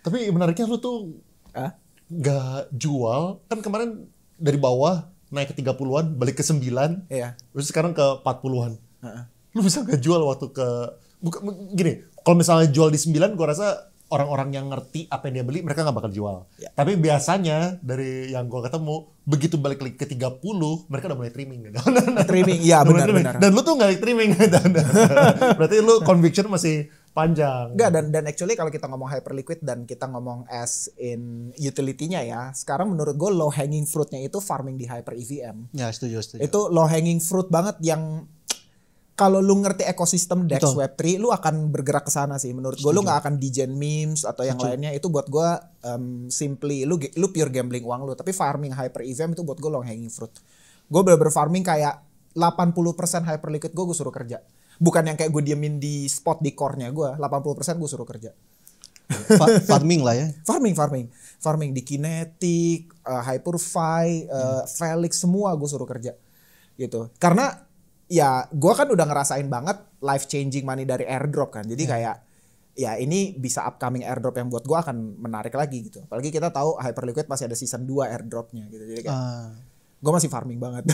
Tapi menariknya lu tuh Hah? gak jual kan kemarin dari bawah naik ke 30-an balik ke 9 Iya. terus sekarang ke 40-an. Lu bisa gak jual waktu ke gini, kalau misalnya jual di 9 gua rasa orang-orang yang ngerti apa yang dia beli mereka gak bakal jual. Ya. Tapi biasanya dari yang gua ketemu begitu balik lagi ke 30 mereka udah mulai trimming gitu. Trimming, iya Udah mulai trimming. benar. Dan lu tuh gak trimming gitu. Berarti lu conviction masih panjang. Enggak, dan actually kalau kita ngomong hyperliquid dan kita ngomong as in utility-nya ya, sekarang menurut gue low hanging fruit-nya itu farming di hyper EVM. Ya, setuju. Itu low hanging fruit banget yang kalau lu ngerti ekosistem DEX Betul. Web3, lu akan bergerak ke sana sih. Menurut gue lu nggak akan digen memes atau yang lainnya. Itu buat gue simply lu pure gambling uang lu. Tapi farming hyper EVM itu buat gue low hanging fruit. Gue bener-bener farming kayak 80% hyperliquid gue suruh kerja. Bukan yang kayak gue diemin di spot di core-nya gue. 80% gue suruh kerja. Farming lah ya. Farming di Kinetic, Hyperfy, Felix semua gue suruh kerja gitu. Karena ya gue kan udah ngerasain banget life changing money dari airdrop kan. Jadi kayak ya ini bisa upcoming airdrop yang buat gue akan menarik lagi gitu. Apalagi kita tahu Hyperliquid masih ada season 2 airdropnya gitu. Jadi kayak gue masih farming banget.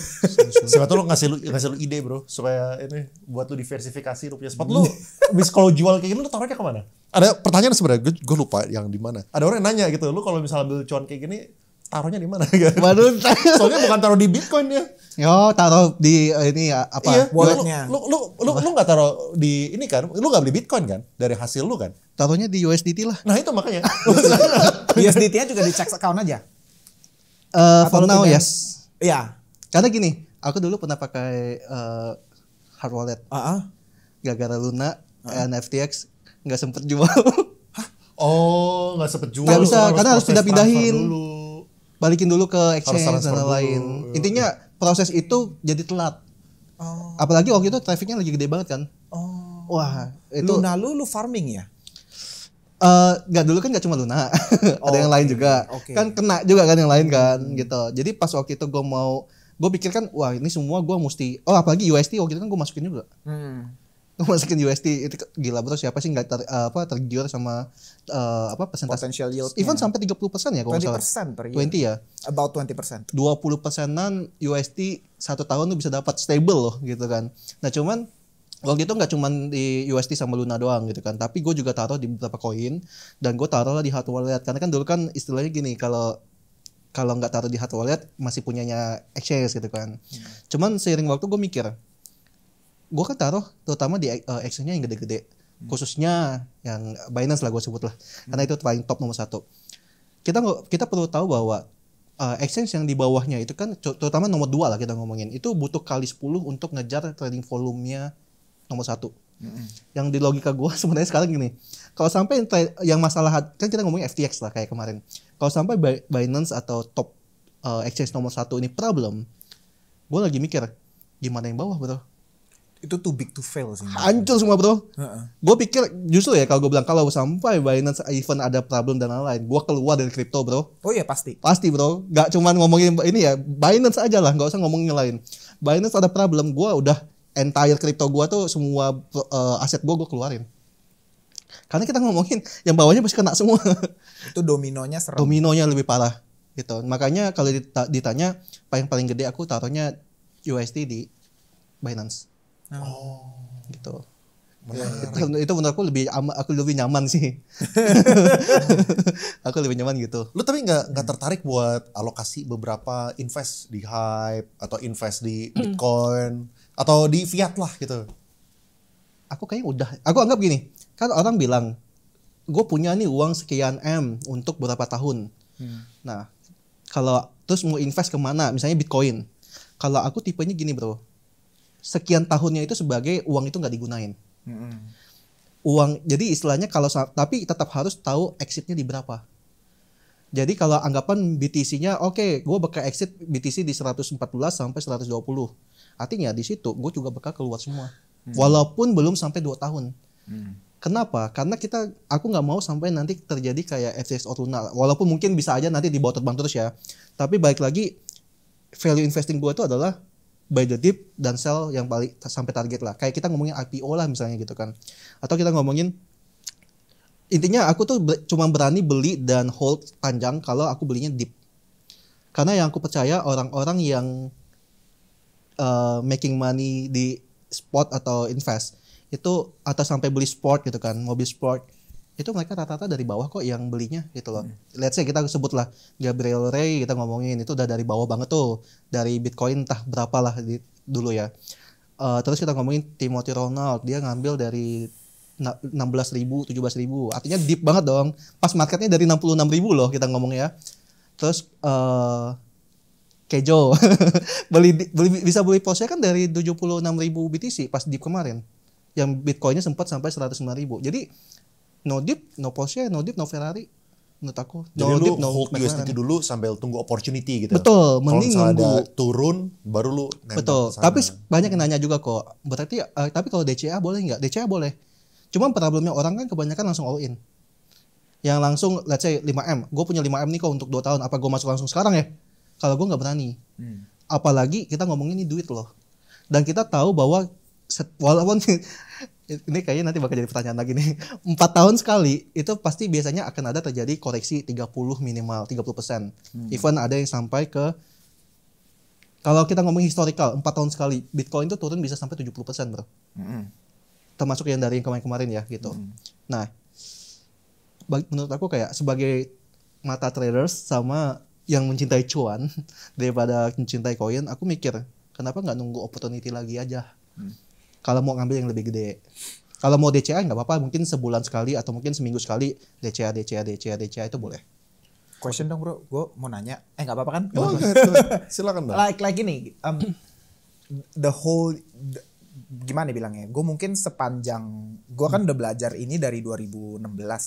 Siapa tuh lu ngasih lu ide bro supaya ini buat lu diversifikasi lu punya spot lu. Bis kalau jual kayak gini lu taruhnya kemana? Ada pertanyaan sebenarnya gue lupa yang di mana. Ada orang yang nanya gitu, lu kalau misalnya ambil cuan kayak gini taruhnya di mana? Waduh. Soalnya bukan taruh di Bitcoin ya. Yo, taruh di ini ya apa? Iya, walletnya. Lu nggak taruh di ini kan? Lu nggak beli Bitcoin kan dari hasil lu kan? Taruhnya di USDT lah. Nah itu makanya. USDT-nya juga di checks account aja. For lu now pindahin? yes. Iya. Karena gini, aku dulu pernah pakai hard wallet. Gara-gara Luna, NFTX nggak sempet jual. Oh, nggak sempet jual. Nggak bisa, karena harus proses pindah-pindahin. transfer dulu. Balikin dulu ke exchange transfer dan lain-lain. dulu. Intinya proses itu jadi telat. Apalagi waktu itu trafficnya lagi gede banget kan. Wah, itu Lu farming ya? nggak dulu kan nggak cuma Luna, ada yang lain juga. Kan kena juga kan yang lain kan gitu. Jadi pas waktu itu gue pikir kan wah ini semua gue mesti, apalagi USD waktu itu kan gue masukin juga. Gue masukin USD itu gila bro, siapa sih nggak tergiur sama persentase Potential yield. even sampai 30% ya kalau nggak salah. 20% per year. 20 ya. About 20%. 20%-an USD 1 tahun lu bisa dapat stable loh gitu kan. Nah cuman waktu itu nggak cuman di USD sama Luna doang gitu kan, tapi gue juga taruh di beberapa koin dan gue taruh lah di hard wallet karena kan dulu kan istilahnya gini, kalau nggak taruh di hard wallet masih punyanya exchange gitu kan. Cuman seiring waktu gue mikir, gue kan taruh terutama di exchange-nya yang gede-gede, khususnya yang Binance lah gue sebut lah, karena itu paling top nomor 1. Kita perlu tahu bahwa exchange yang di bawahnya itu kan terutama nomor 2 lah kita ngomongin, itu butuh kali 10 untuk ngejar trading volumenya nomor 1. Yang di logika gue sebenarnya sekarang gini, kalau sampai yang masalah kan kita ngomongin FTX lah kayak kemarin, kalau sampai Binance atau top exchange nomor 1 ini problem, gue lagi mikir gimana yang bawah bro. Itu too big to fail sih. Hancur semua bro. Gue pikir justru ya kalau gue bilang kalau sampai Binance even ada problem dan lain-lain, gue keluar dari kripto bro. Oh iya pasti. Pasti bro, gak cuman ngomongin ini ya, Binance aja lah, gak usah ngomongin yang lain. Binance ada problem, gue udah entire kripto gue tuh semua aset gue keluarin. Karena kita ngomongin yang bawahnya pasti kena semua. Itu dominonya serem. Dominonya lebih parah gitu. Makanya kalau ditanya paling gede aku taruhnya USD di Binance. Gitu. Itu menurut aku lebih nyaman sih. Aku lebih nyaman gitu. Lu tapi nggak tertarik buat alokasi beberapa invest di Hype atau invest di Bitcoin atau di fiat lah gitu? Aku kayaknya udah. Aku anggap gini, kan orang bilang gue punya nih uang sekian M untuk beberapa tahun. Nah, kalau terus mau invest kemana? Misalnya Bitcoin. Kalau aku tipenya gini bro, sekian tahunnya itu sebagai uang itu nggak digunain. Uang, jadi istilahnya tapi tetap harus tahu exitnya di berapa. Jadi kalau anggapan BTC-nya oke, gue bakal exit BTC di 114 sampai 120. Artinya di situ gue juga bakal keluar semua. Walaupun belum sampai 2 tahun. Kenapa? Karena aku nggak mau sampai nanti terjadi kayak FTX or Luna. Walaupun mungkin bisa aja nanti di bawah terbang terus ya. Tapi balik lagi, value investing gue itu adalah buy the dip dan sell yang paling sampai target lah. Kayak kita ngomongin IPO lah misalnya gitu kan. Atau kita ngomongin, intinya aku tuh cuma berani beli dan hold panjang kalau aku belinya dip. Karena yang aku percaya orang-orang yang making money di spot atau invest itu atau sampai beli sport gitu kan, mobil sport itu mereka rata-rata dari bawah kok yang belinya gitu loh. Let's say kita sebut lah Gabriel Ray, kita ngomongin itu udah dari bawah banget tuh, dari Bitcoin entah berapa lah dulu ya. Terus kita ngomongin Timothy Ronald, dia ngambil dari 16.000, 17.000, artinya deep banget dong. Pas marketnya dari 66.000 loh kita ngomong ya. Terus Kejo bisa beli Porsche kan dari 76.000 BTC pas deep kemarin. Yang Bitcoinnya sempat sampai 109.000. Jadi no dip, no Porsche, no dip, no Ferrari. Menurut aku. Jadi No lu dip, no hold McLaren. USDT dulu sambil tunggu opportunity gitu. Betul, Kalau mending misalnya nunggu. ada turun, baru lu nembak Betul. kesana. Tapi banyak yang nanya juga kok. Berarti tapi kalau DCA boleh nggak? DCA boleh. Cuma problemnya orang kan kebanyakan langsung all in. Yang langsung let's say 5M. Gue punya 5M nih kok untuk 2 tahun. Apa gue masuk langsung sekarang ya? Kalau gue nggak berani. Apalagi kita ngomongin ini duit loh. Dan kita tahu bahwa walaupun ini kayaknya nanti bakal jadi pertanyaan lagi nih. 4 tahun sekali itu pasti biasanya akan ada terjadi koreksi 30 minimal 30%. Even ada yang sampai ke, kalau kita ngomong historical 4 tahun sekali Bitcoin itu turun bisa sampai 70% bro. Termasuk yang dari yang kemarin-kemarin ya gitu. Nah, menurut aku kayak sebagai mata traders sama yang mencintai cuan daripada mencintai koin, aku mikir kenapa nggak nunggu opportunity lagi aja. Kalau mau ngambil yang lebih gede, kalau mau DCA nggak apa-apa, mungkin sebulan sekali atau mungkin seminggu sekali DCA itu boleh. Question dong bro, gue mau nanya. Nggak apa-apa kan? Oh, silakan dong. Like gini, gimana bilangnya? Gue mungkin sepanjang gue kan udah belajar ini dari 2016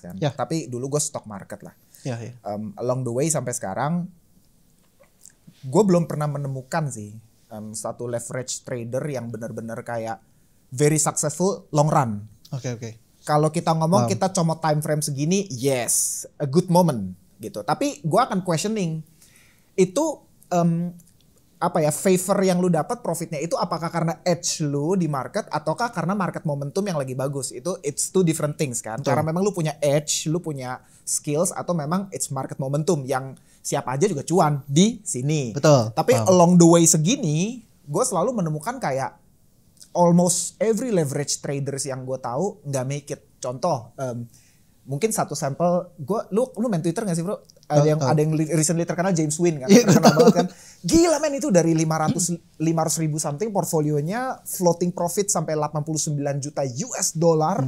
kan. Ya. Tapi dulu gue stock market lah. Ya. Along the way sampai sekarang, gue belum pernah menemukan sih satu leverage trader yang benar-benar kayak very successful long run. Oke. Kalau kita ngomong kita comot time frame segini, yes, a good moment gitu. Tapi gue akan questioning itu favor yang lu dapat profitnya itu apakah karena edge lu di market ataukah karena market momentum yang lagi bagus. Itu it's two different things kan. Betul. Karena memang lu punya edge, lu punya skills atau memang it's market momentum yang siapa aja juga cuan di sini. Betul. Tapi along the way segini, gue selalu menemukan kayak almost every leverage traders yang gue tahu nggak make it. Contoh, mungkin satu sampel, lu main Twitter nggak sih bro? Ada yang recently terkenal James Wynn kan, terkenal banget kan. Gila men, itu dari 500 ribu something portfolionya floating profit sampai 89 juta US dollar.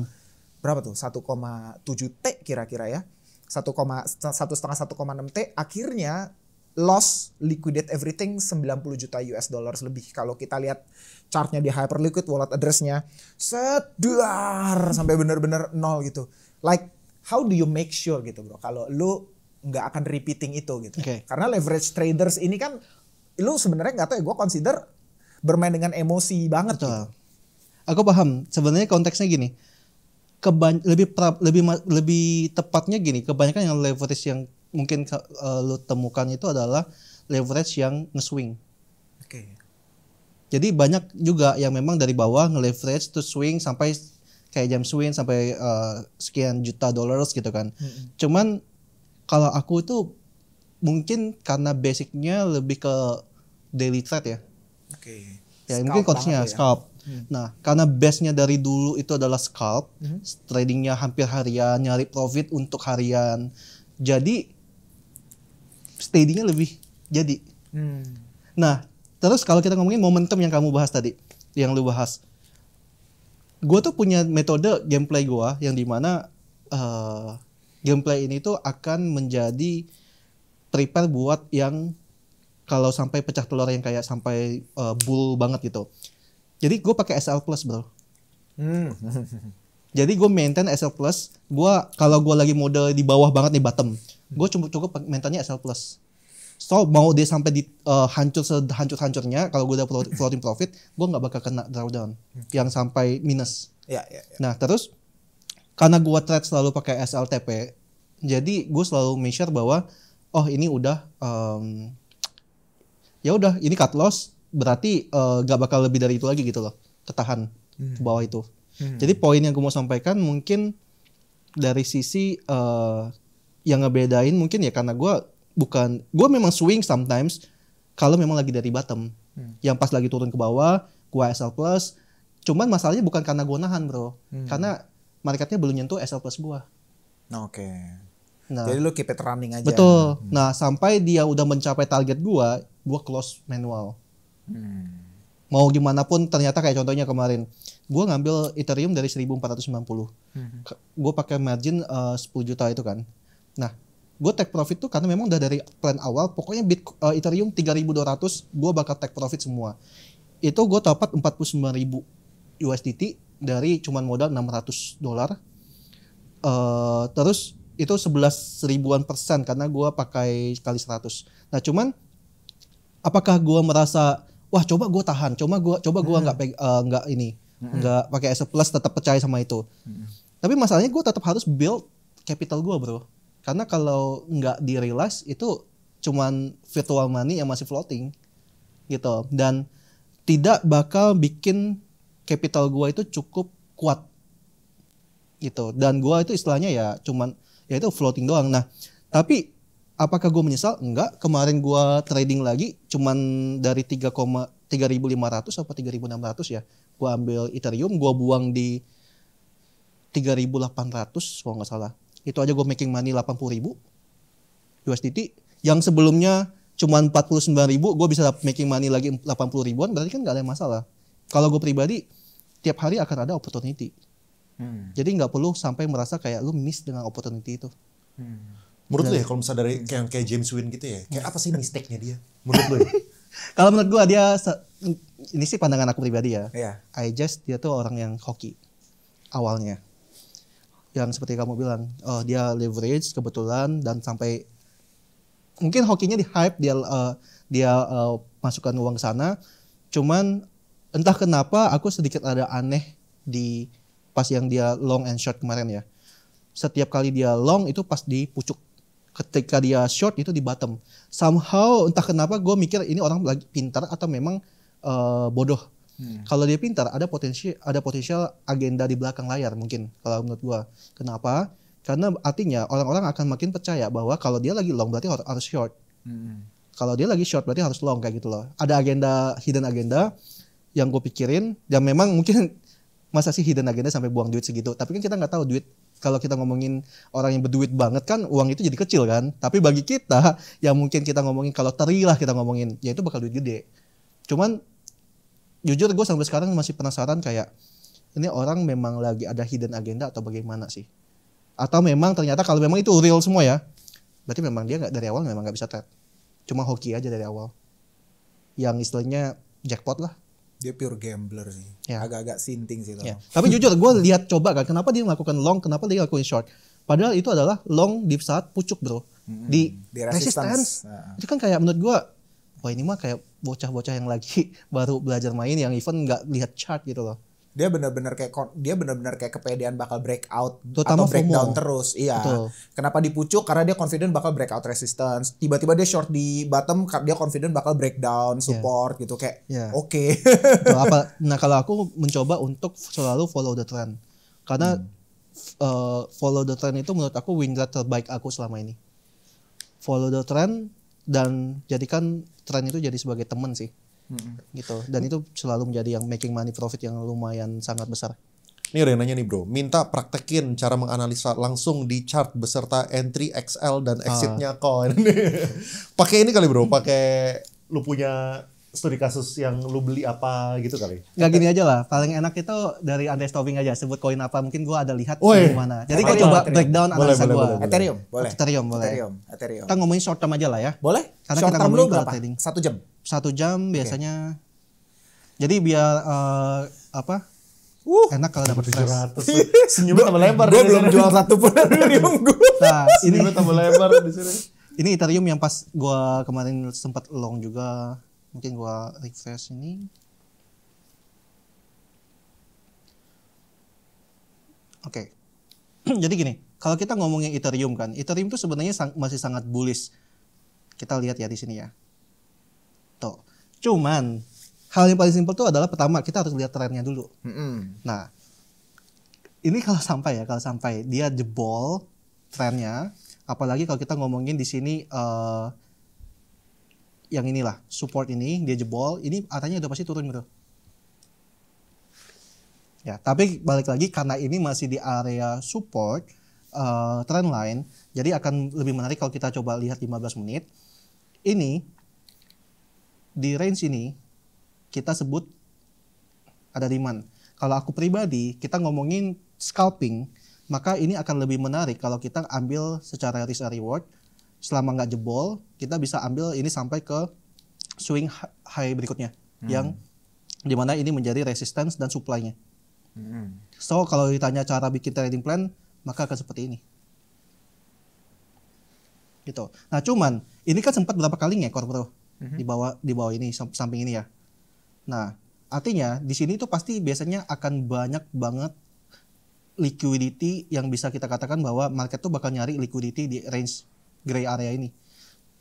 Berapa tuh? 1,7 T kira-kira ya. 1,5 1,6 T akhirnya loss liquidate everything 90 juta US dollars lebih. Kalau kita lihat chartnya di Hyperliquid wallet address-nya sedar sampai benar-benar nol gitu. Like how do you make sure gitu bro kalau lu nggak akan repeating itu gitu. Karena leverage traders ini kan lu sebenarnya nggak tahu ya, gue consider bermain dengan emosi banget. Betul. Gitu. Aku paham. Sebenarnya konteksnya gini. Lebih tepatnya gini, kebanyakan yang leverage yang mungkin lo temukan itu adalah leverage yang nge-swing. Jadi banyak juga yang memang dari bawah nge-leverage to swing sampai kayak James Wynn sampai sekian juta dollars gitu kan. Cuman kalau aku itu mungkin karena basicnya lebih ke daily trade ya. Ya mungkin konteksnya scalp. Nah, karena base-nya dari dulu itu adalah scalp, tradingnya hampir harian, nyari profit untuk harian. Jadi steady-nya lebih jadi. Nah, terus kalau kita ngomongin momentum yang kamu bahas tadi, yang lu bahas. Gue tuh punya metode gameplay gue yang dimana gameplay ini tuh akan menjadi prepare buat yang kalau sampai pecah telur yang kayak sampai bull banget gitu. Jadi gue pakai SL Plus bro. Jadi gue maintain SL Plus. Kalau gue lagi mode di bawah banget nih bottom, gue cukup maintainnya SL Plus. So mau dia sampai di hancur sehancur-hancurnya, kalau gue udah floating profit, gue nggak bakal kena drawdown yang sampai minus. Ya. Nah terus karena gue trade selalu pakai SLTP, jadi gue selalu measure bahwa ini udah ya udah ini cut loss, berarti gak bakal lebih dari itu lagi gitu loh, ketahan ke bawah itu. Jadi poin yang gue mau sampaikan mungkin dari sisi yang ngebedain mungkin ya karena gue memang swing sometimes kalau memang lagi dari bottom, yang pas lagi turun ke bawah gue SL plus. Cuman masalahnya bukan karena gue nahan bro, karena marketnya belum nyentuh SL plus gue. Oke. Nah, jadi lu keep it running aja. Betul. Nah sampai dia udah mencapai target gue close manual. Mau gimana pun ternyata kayak contohnya kemarin gue ngambil Ethereum dari 1490. Gue pakai margin 10 juta itu kan. Nah gue take profit tuh karena memang udah dari plan awal pokoknya Ethereum 3200 gue bakal take profit semua. Itu gue dapat 49.000 USDT dari cuman modal $600. Terus itu 11 ribuan persen karena gue pakai kali 100. Nah cuman apakah gue merasa wah coba gue tahan, coba gue nggak nggak pakai S plus, tetap percaya sama itu. Tapi masalahnya gue tetap harus build capital gue bro, karena kalau nggak di realize itu cuman virtual money yang masih floating gitu, dan tidak bakal bikin capital gue itu cukup kuat gitu. Dan gue itu istilahnya ya cuman ya itu floating doang. Nah tapi apakah gue menyesal? Enggak. Kemarin gue trading lagi cuman dari 3,3500 atau 3600 ya. Gue ambil Ethereum, gue buang di 3800 kalau nggak salah. Itu aja gue making money 80.000 USDT. Yang sebelumnya cuman 49.000 gue bisa making money lagi 80 ribuan, berarti kan nggak ada masalah. Kalau gue pribadi tiap hari akan ada opportunity. Jadi nggak perlu sampai merasa kayak lu miss dengan opportunity itu. Menurut lu ya kalau misalnya dari kayak James Wynn gitu ya, kayak apa sih mistake-nya dia? Menurut lu ya? Kalau menurut gue dia ini sih pandangan aku pribadi ya. Iya. Dia tuh orang yang hoki awalnya. Yang seperti kamu bilang, dia leverage kebetulan dan sampai mungkin hokinya di hype, dia masukkan uang ke sana. Cuman entah kenapa aku sedikit ada aneh di pas yang dia long and short kemarin ya. Setiap kali dia long itu pas di pucuk. Ketika dia short itu di bottom. Somehow entah kenapa gue mikir ini orang lagi pintar atau memang bodoh. Kalau dia pintar ada potensial agenda di belakang layar mungkin kalau menurut gue. Kenapa? Karena artinya orang-orang akan makin percaya bahwa kalau dia lagi long berarti harus short. Kalau dia lagi short berarti harus long kayak gitu loh. Ada hidden agenda yang gue pikirin, dan memang mungkin masa sih hidden agenda sampai buang duit segitu. Tapi kan kita nggak tahu duit, kalau kita ngomongin orang yang berduit banget kan uang itu jadi kecil kan. Tapi bagi kita yang mungkin kita ngomongin kalau teri lah kita ngomongin, ya itu bakal duit gede. Cuman jujur gue sampai sekarang masih penasaran kayak ini orang memang lagi ada hidden agenda atau bagaimana sih? Atau memang ternyata kalau memang itu real semua ya, berarti memang dia nggak dari awal memang nggak bisa trade. Cuma hoki aja dari awal. Yang istilahnya jackpot lah. Dia pure gambler sih. Ya. Agak-agak sinting sih. Ya. Tapi jujur gue lihat coba kan kenapa dia melakukan long, kenapa dia lakuin short. Padahal itu adalah long di saat pucuk bro. Di resistance. Itu kan kayak menurut gue, wah ini mah kayak bocah-bocah yang lagi baru belajar main yang even nggak lihat chart gitu loh. Dia benar-benar kayak kepedean bakal breakout terutama atau breakdown FOMO. terus. Iya. Betul. Kenapa di pucuk? Karena dia confident bakal breakout resistance. Tiba-tiba dia short di bottom, dia confident bakal breakdown support gitu kayak. Oke. Nah kalau aku mencoba untuk selalu follow the trend. Karena follow the trend itu menurut aku win rate terbaik aku selama ini. Follow the trend dan jadikan trend itu jadi sebagai teman sih. Gitu, dan itu selalu menjadi yang making money profit yang lumayan sangat besar. Ini ada yang nanya nih bro, minta praktekin cara menganalisa langsung di chart beserta entry XL dan exitnya coin. Pakai ini kali bro, pakai lu punya studi kasus yang lu beli apa gitu kali. Nggak gini aja lah, paling enak itu dari Andre Stoving aja, sebut koin apa mungkin gua ada lihat di mana. Jadi gua coba breakdown analisa gua. Ethereum boleh. Ethereum. Kita ngomongin short term aja lah ya. Boleh. Karena short kita term lu ngomongin berapa? trading. 1 jam. 1 jam biasanya. Jadi biar enak kalau dapat fresh. Senyumnya tambah lebar. Gue belum jual satu pun Ethereum gue. Nah, ini tambah lebar di sini. Ini Ethereum yang pas gua kemarin sempat long juga. Mungkin gua refresh ini. Oke. Jadi gini, kalau kita ngomongin Ethereum kan, Ethereum itu sebenarnya masih sangat bullish. Kita lihat ya di sini ya. Tuh. Cuman hal yang paling simpel tuh adalah pertama kita harus lihat trennya dulu. Nah, ini kalau sampai dia jebol trennya, apalagi kalau kita ngomongin di sini yang inilah support ini dia jebol, ini artinya udah pasti turun gitu. Ya, tapi balik lagi karena ini masih di area support trend line, jadi akan lebih menarik kalau kita coba lihat 15 menit. Ini di range ini kita sebut ada demand. Kalau aku pribadi, kita ngomongin scalping, maka ini akan lebih menarik kalau kita ambil secara risk and reward. Selama nggak jebol, kita bisa ambil ini sampai ke swing high berikutnya, yang dimana ini menjadi resistance dan supply-nya. So kalau ditanya cara bikin trading plan, maka akan seperti ini. Gitu. Nah cuman ini kan sempat berapa kali ngekor bro di bawah ini samping ini ya. Nah artinya di sini tuh pasti biasanya akan banyak banget liquidity yang bisa kita katakan bahwa market tuh bakal nyari liquidity di range gray area ini.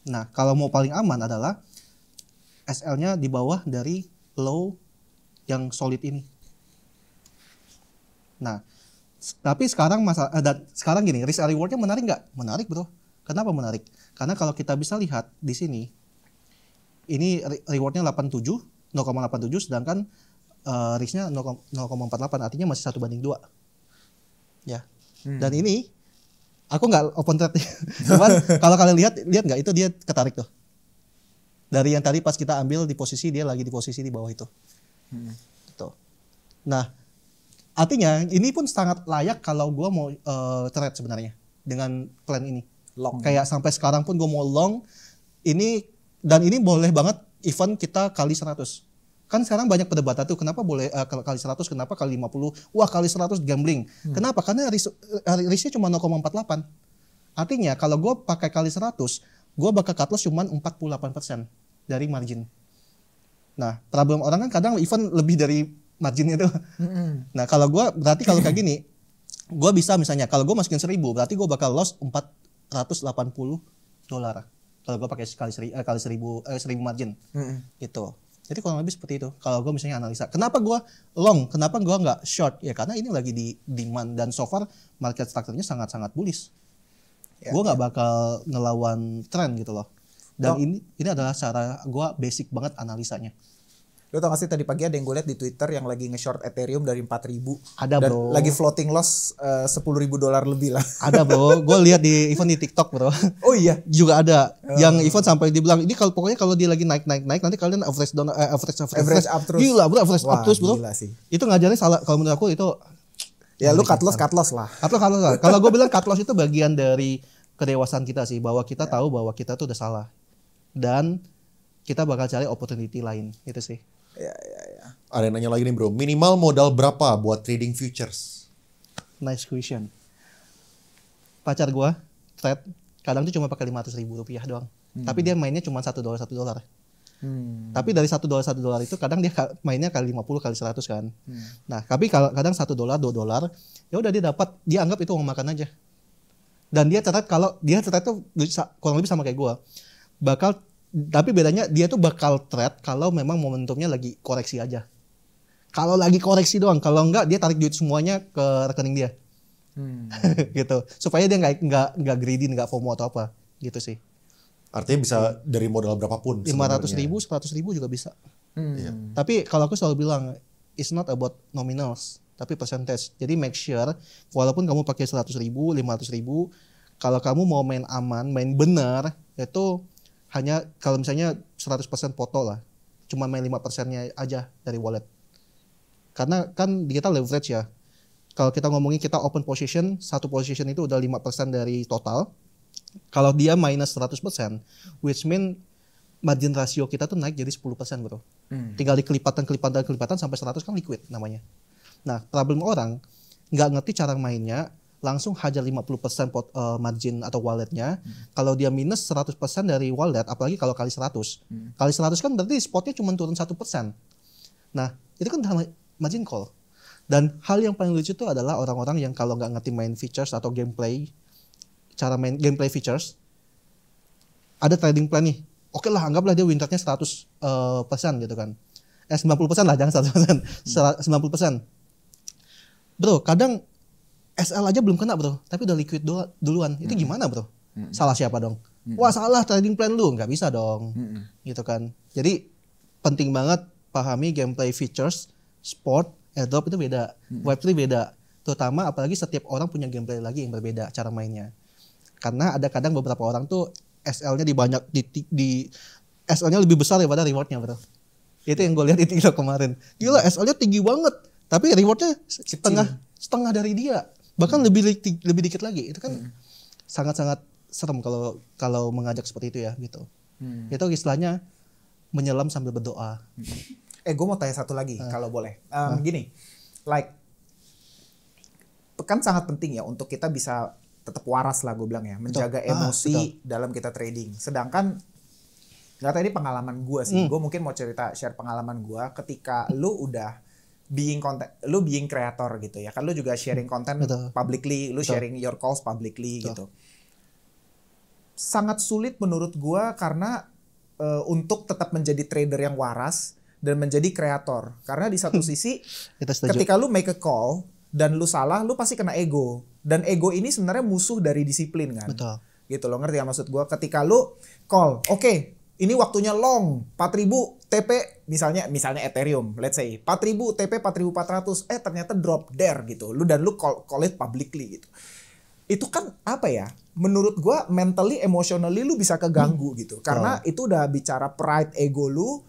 Nah kalau mau paling aman adalah SL-nya di bawah dari low yang solid ini. Nah, tapi sekarang sekarang gini, risk and reward-nya menarik nggak? Menarik bro. Kenapa menarik? Karena kalau kita bisa lihat di sini, ini reward-nya 0,87, sedangkan risk-nya 0,48, artinya masih 1/2. Ya. Dan ini aku nggak open trade. Cuman kalau kalian lihat nggak itu dia ketarik tuh. Dari yang tadi pas kita ambil di posisi dia lagi di posisi di bawah itu. Tuh. Nah, artinya ini pun sangat layak kalau gue mau trade sebenarnya dengan plan ini. Long. Kayak sampai sekarang pun gue mau long ini, dan ini boleh banget even kita kali 100. Kan sekarang banyak perdebatan tuh kenapa boleh kali 100, kenapa kali 50. Wah kali 100 gambling. Kenapa? Karena risknya cuma 0,48. Artinya kalau gue pakai kali 100, gue bakal cut loss cuma 48% dari margin. Nah problem orang kan kadang even lebih dari marginnya tuh. Nah kalau gue berarti kalau kayak gini, gue bisa misalnya kalau gue masukin 1000, berarti gue bakal loss $480. Kalau gue pakai kali 1000 margin, gitu. Jadi kurang lebih seperti itu. Kalau gue misalnya analisa, kenapa gue long, kenapa gue nggak short? Ya karena ini lagi di demand dan so far market structure-nya sangat-sangat bullish. Ya, gue nggak bakal ngelawan tren gitu loh. Dan ini adalah cara gue basic banget analisanya. Lo tau gak sih tadi pagi ada yang gue liat di Twitter yang lagi nge-short Ethereum dari 4.000. Ada dan bro. Lagi floating loss $10.000 lebih lah. Ada bro. Gue lihat di event di TikTok bro. Oh iya. Juga ada. Yang event sampai dibilang ini kalau pokoknya kalau dia lagi naik nanti kalian average down average up terus. Gila bro, average up terus bro. Gila sih. Itu ngajarnya salah kalau menurut aku itu. Ya lu cut loss lah. Cut loss lah. Kalau gue bilang cut loss itu bagian dari kedewasaan kita sih, bahwa kita tahu bahwa kita tuh udah salah dan kita bakal cari opportunity lain itu sih. Ya. Ada yang nanya lagi nih bro, minimal modal berapa buat trading futures? Nice question. Pacar gua trade kadang tuh cuma pakai $500,000 doang. Tapi dia mainnya cuma $1. Tapi dari $1 itu kadang dia mainnya kali 50 kali 100 kan. Nah, tapi kadang $1 $2, ya udah dia anggap itu uang makan aja. Dan dia trade tuh kurang lebih sama kayak gua. Tapi bedanya dia tuh bakal trade kalau memang momentumnya lagi koreksi aja. Kalau lagi koreksi doang, kalau enggak dia tarik duit semuanya ke rekening dia. Gitu. Supaya dia nggak greedy, nggak FOMO atau apa, gitu sih. Artinya bisa dari modal berapapun. 500.000, 100.000 juga bisa. Tapi kalau aku selalu bilang, it's not about nominals, tapi percentage. Jadi make sure, walaupun kamu pakai 100.000, 500.000, kalau kamu mau main aman, main benar, itu hanya kalau misalnya 100% foto lah, cuma main 5%-nya aja dari wallet. Karena kan kita leverage ya. Kalau kita ngomongin kita open position, satu position itu udah 5% dari total. Kalau dia minus 100%, which mean margin ratio kita tuh naik jadi 10% bro. Tinggal kelipatan sampai 100 kan liquid namanya. Nah problem orang nggak ngerti cara mainnya, langsung hajar 50% margin atau walletnya. Kalau dia minus 100% dari wallet, apalagi kalau kali 100. Kali 100 kan berarti spotnya cuma turun 1%. Nah, itu kan margin call. Dan hal yang paling lucu tuh adalah orang-orang yang kalau nggak ngerti main features atau gameplay, cara main gameplay features, ada trading plan nih. Oke lah, anggaplah dia win rate-nya 100% gitu kan. 90% lah, jangan 100%. 90%. Bro, kadang SL aja belum kena bro, tapi udah liquid duluan. Itu gimana bro? Salah siapa dong? Wah salah trading plan lu, nggak bisa dong. Gitu kan. Jadi penting banget pahami gameplay features, sport, airdrop itu beda, Web3 beda. Terutama apalagi setiap orang punya gameplay lagi yang berbeda cara mainnya. Karena ada kadang beberapa orang tuh SL-nya di SL-nya lebih besar daripada reward-nya bro. Itu yang gue lihat di TikTok kemarin. Gila SL-nya tinggi banget, tapi reward-nya setengah dari dia. Bahkan lebih dikit lagi. Itu kan sangat-sangat serem kalau mengajak seperti itu ya gitu. Itu istilahnya menyelam sambil berdoa. Gue mau tanya satu lagi kalau boleh. Gini, kan sangat penting ya untuk kita bisa tetap waras lah gue bilang ya, menjaga emosi dalam kita trading. Sedangkan nggak tahu ini pengalaman gue sih. Gue mungkin mau share pengalaman gue ketika lu udah being creator gitu ya. Kan lu juga sharing konten publicly, lu sharing your calls publicly gitu. Sangat sulit menurut gue karena untuk tetap menjadi trader yang waras dan menjadi kreator. Karena di satu sisi ketika lu make a call dan lu salah, lu pasti kena ego. Dan ego ini sebenarnya musuh dari disiplin kan. Betul. Gitu loh, ngerti ya maksud gue? Ketika lu call, oke, ini waktunya long, 4.000 TP misalnya Ethereum, let's say 4.000 TP 4.400, ternyata drop there gitu. Lu call it publicly gitu. Itu kan apa ya? Menurut gue mentally, emotionally lu bisa keganggu gitu. Karena itu udah bicara pride ego lu.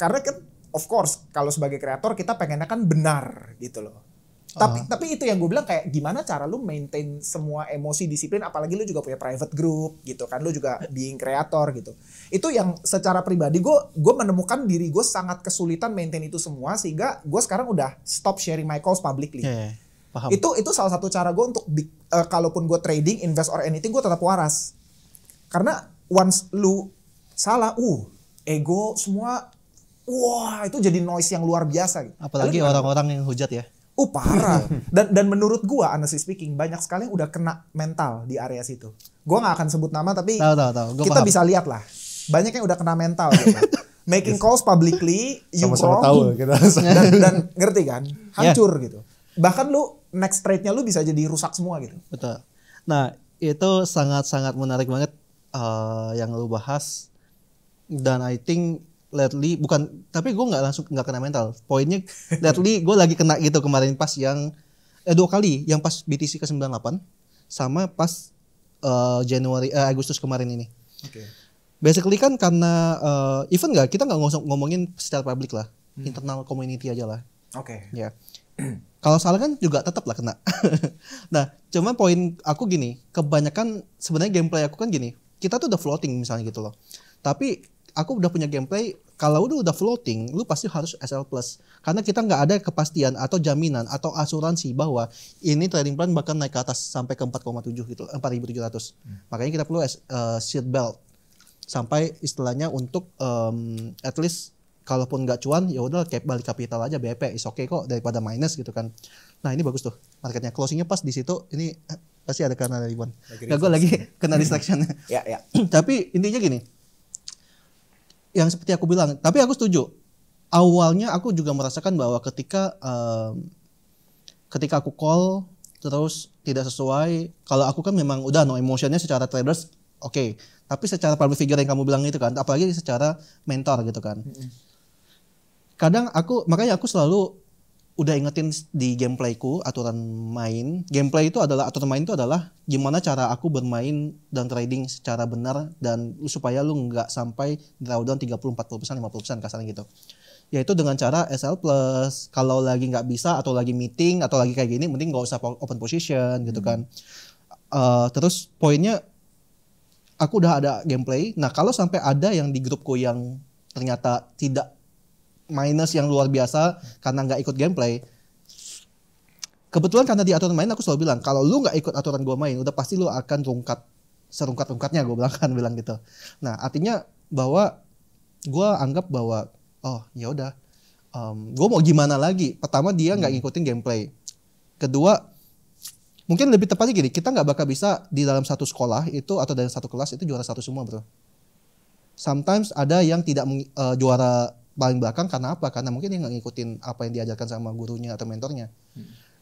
Karena kan of course kalau sebagai kreator kita pengennya kan benar gitu loh. Tapi itu yang gue bilang kayak gimana cara lu maintain semua emosi disiplin, apalagi lu juga punya private group gitu kan, lu juga being kreator gitu. Itu yang secara pribadi gue menemukan diri gue sangat kesulitan maintain itu semua, sehingga gue sekarang udah stop sharing my calls publicly. Paham. Itu salah satu cara gue untuk kalaupun gue trading, invest or anything, gue tetap waras. Karena once lu salah, ego semua, wah itu jadi noise yang luar biasa. Apalagi orang-orang yang hujat ya. Parah. Dan menurut gua, honestly speaking, banyak sekali yang udah kena mental di area situ. Gua nggak akan sebut nama, tapi tahu. Kita bisa lihat lah. Banyak yang udah kena mental gitu. Making calls publicly, you Sama-sama wrong, tahu kita. dan ngerti kan, hancur gitu. Bahkan lu next trade-nya lu bisa jadi rusak semua gitu. Betul. Nah itu sangat-sangat menarik banget yang lu bahas. Dan I think lately tapi gue nggak kena mental. Poinnya lately gue lagi kena gitu kemarin pas yang 2 kali, yang pas BTC ke 98 sama pas Agustus kemarin ini. Basically kan karena even kita nggak ngomongin secara publik lah, internal community aja lah. Ya. Kalau salah kan juga tetap lah kena. Nah, cuma poin aku gini, kebanyakan sebenarnya gameplay aku kan gini, kita tuh udah floating misalnya gitu loh. Tapi aku udah punya gameplay, kalau udah floating, lu pasti harus SL plus. Karena kita nggak ada kepastian atau jaminan atau asuransi bahwa ini trading plan bakal naik ke atas sampai ke 4,7 gitu, 4.700. Makanya kita perlu seat belt sampai istilahnya untuk at least kalaupun nggak cuan ya udah balik kapital aja BP, is okay kok daripada minus gitu kan. Nah ini bagus tuh marketnya, closingnya pas di situ. Ini pasti ada karena dari Iwan. Gak, gue lagi kena distraction. Ya. Tapi intinya gini. Yang seperti aku bilang, tapi aku setuju. Awalnya aku juga merasakan bahwa ketika aku call terus tidak sesuai, kalau aku kan memang udah no emotionnya secara traders, oke. Tapi secara public figure yang kamu bilang itu kan, apalagi secara mentor gitu kan. Kadang makanya aku selalu udah ingetin di gameplayku aturan main. Gameplay itu adalah aturan main itu adalah gimana cara aku bermain dan trading secara benar dan supaya lu nggak sampai drawdown 30, 40%, 50% kasarnya gitu. Yaitu dengan cara SL plus, kalau lagi nggak bisa atau lagi meeting atau lagi kayak gini mending nggak usah open position gitu kan. Terus poinnya aku udah ada gameplay. Nah, kalau sampai ada yang di grupku yang ternyata tidak minus yang luar biasa karena nggak ikut gameplay. Kebetulan karena di aturan main aku selalu bilang kalau lu nggak ikut aturan gue main udah pasti lu akan serungkat-rungkatnya gue bilang gitu. Nah artinya bahwa gue anggap bahwa oh ya udah gue mau gimana lagi? Pertama dia nggak ngikutin gameplay. Kedua, mungkin lebih tepatnya gini, kita nggak bakal bisa di dalam satu sekolah itu atau dalam satu kelas itu juara satu semua bro. Sometimes ada yang tidak juara paling belakang karena apa? Karena mungkin dia nggak ngikutin apa yang diajarkan sama gurunya atau mentornya.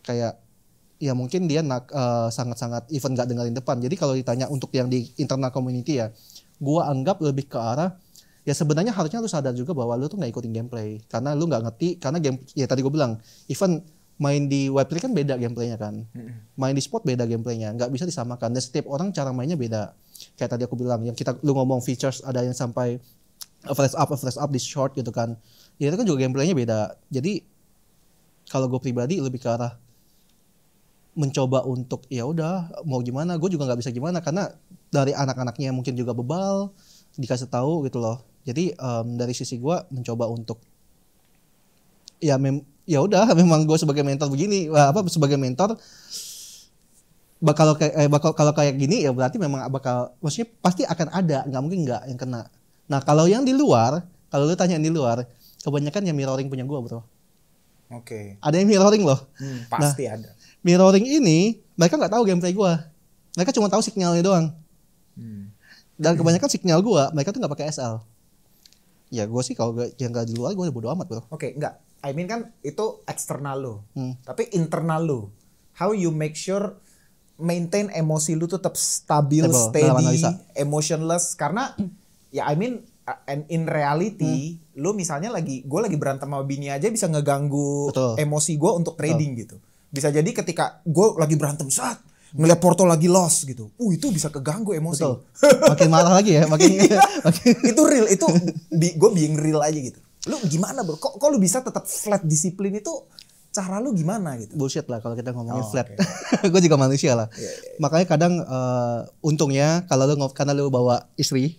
Kayak ya mungkin dia sangat-sangat even nggak dengerin depan. Jadi kalau ditanya untuk yang di internal community ya, gua anggap lebih ke arah ya sebenarnya harusnya lu sadar juga bahwa lu tuh nggak ikutin gameplay karena lu nggak ngerti, karena game ya tadi gue bilang even main di Web3 kan beda gameplaynya kan, main di sport beda gameplaynya, nggak bisa disamakan dan setiap orang cara mainnya beda. Kayak tadi aku bilang yang lu ngomong features ada yang sampai flash up di short gitu kan, ya itu kan juga gameplaynya beda. Jadi kalau gue pribadi lebih ke arah mencoba untuk ya udah mau gimana, gue juga nggak bisa gimana karena dari anak-anaknya mungkin juga bebal dikasih tahu gitu loh. Jadi dari sisi gue mencoba untuk ya udah memang gue sebagai mentor begini, sebagai mentor kalau kayak gini ya berarti memang bakal, maksudnya pasti akan ada, nggak mungkin nggak yang kena. Nah kalau yang di luar, kalau lu tanya yang di luar, kebanyakan yang mirroring punya gue bro. Oke. Ada yang mirroring loh. Pasti ada. Mirroring ini mereka nggak tahu gameplay gue, mereka cuma tahu signalnya doang. Dan kebanyakan signal gue mereka tuh nggak pakai SL. Ya gue sih kalau yang nggak di luar gue udah bodo amat bro. Oke, enggak. I mean kan itu eksternal lo. Tapi internal lo, how you make sure maintain emosi lu tetap stabil, steady, emotionless, karena ya I mean and in reality lu misalnya gue lagi berantem sama bini aja bisa ngeganggu emosi gue untuk trading gitu. Bisa jadi ketika gue lagi berantem saat ngeliat Porto lagi loss gitu, itu bisa keganggu emosi. Makin marah lagi ya, makin itu real, itu gue being real aja gitu. Lu gimana bro? Kok lu bisa tetap flat disiplin itu? Cara lu gimana gitu? Bullshit lah kalau kita ngomongin flat. Gue juga manusia lah. Makanya kadang untungnya kalau karena lu bawa istri.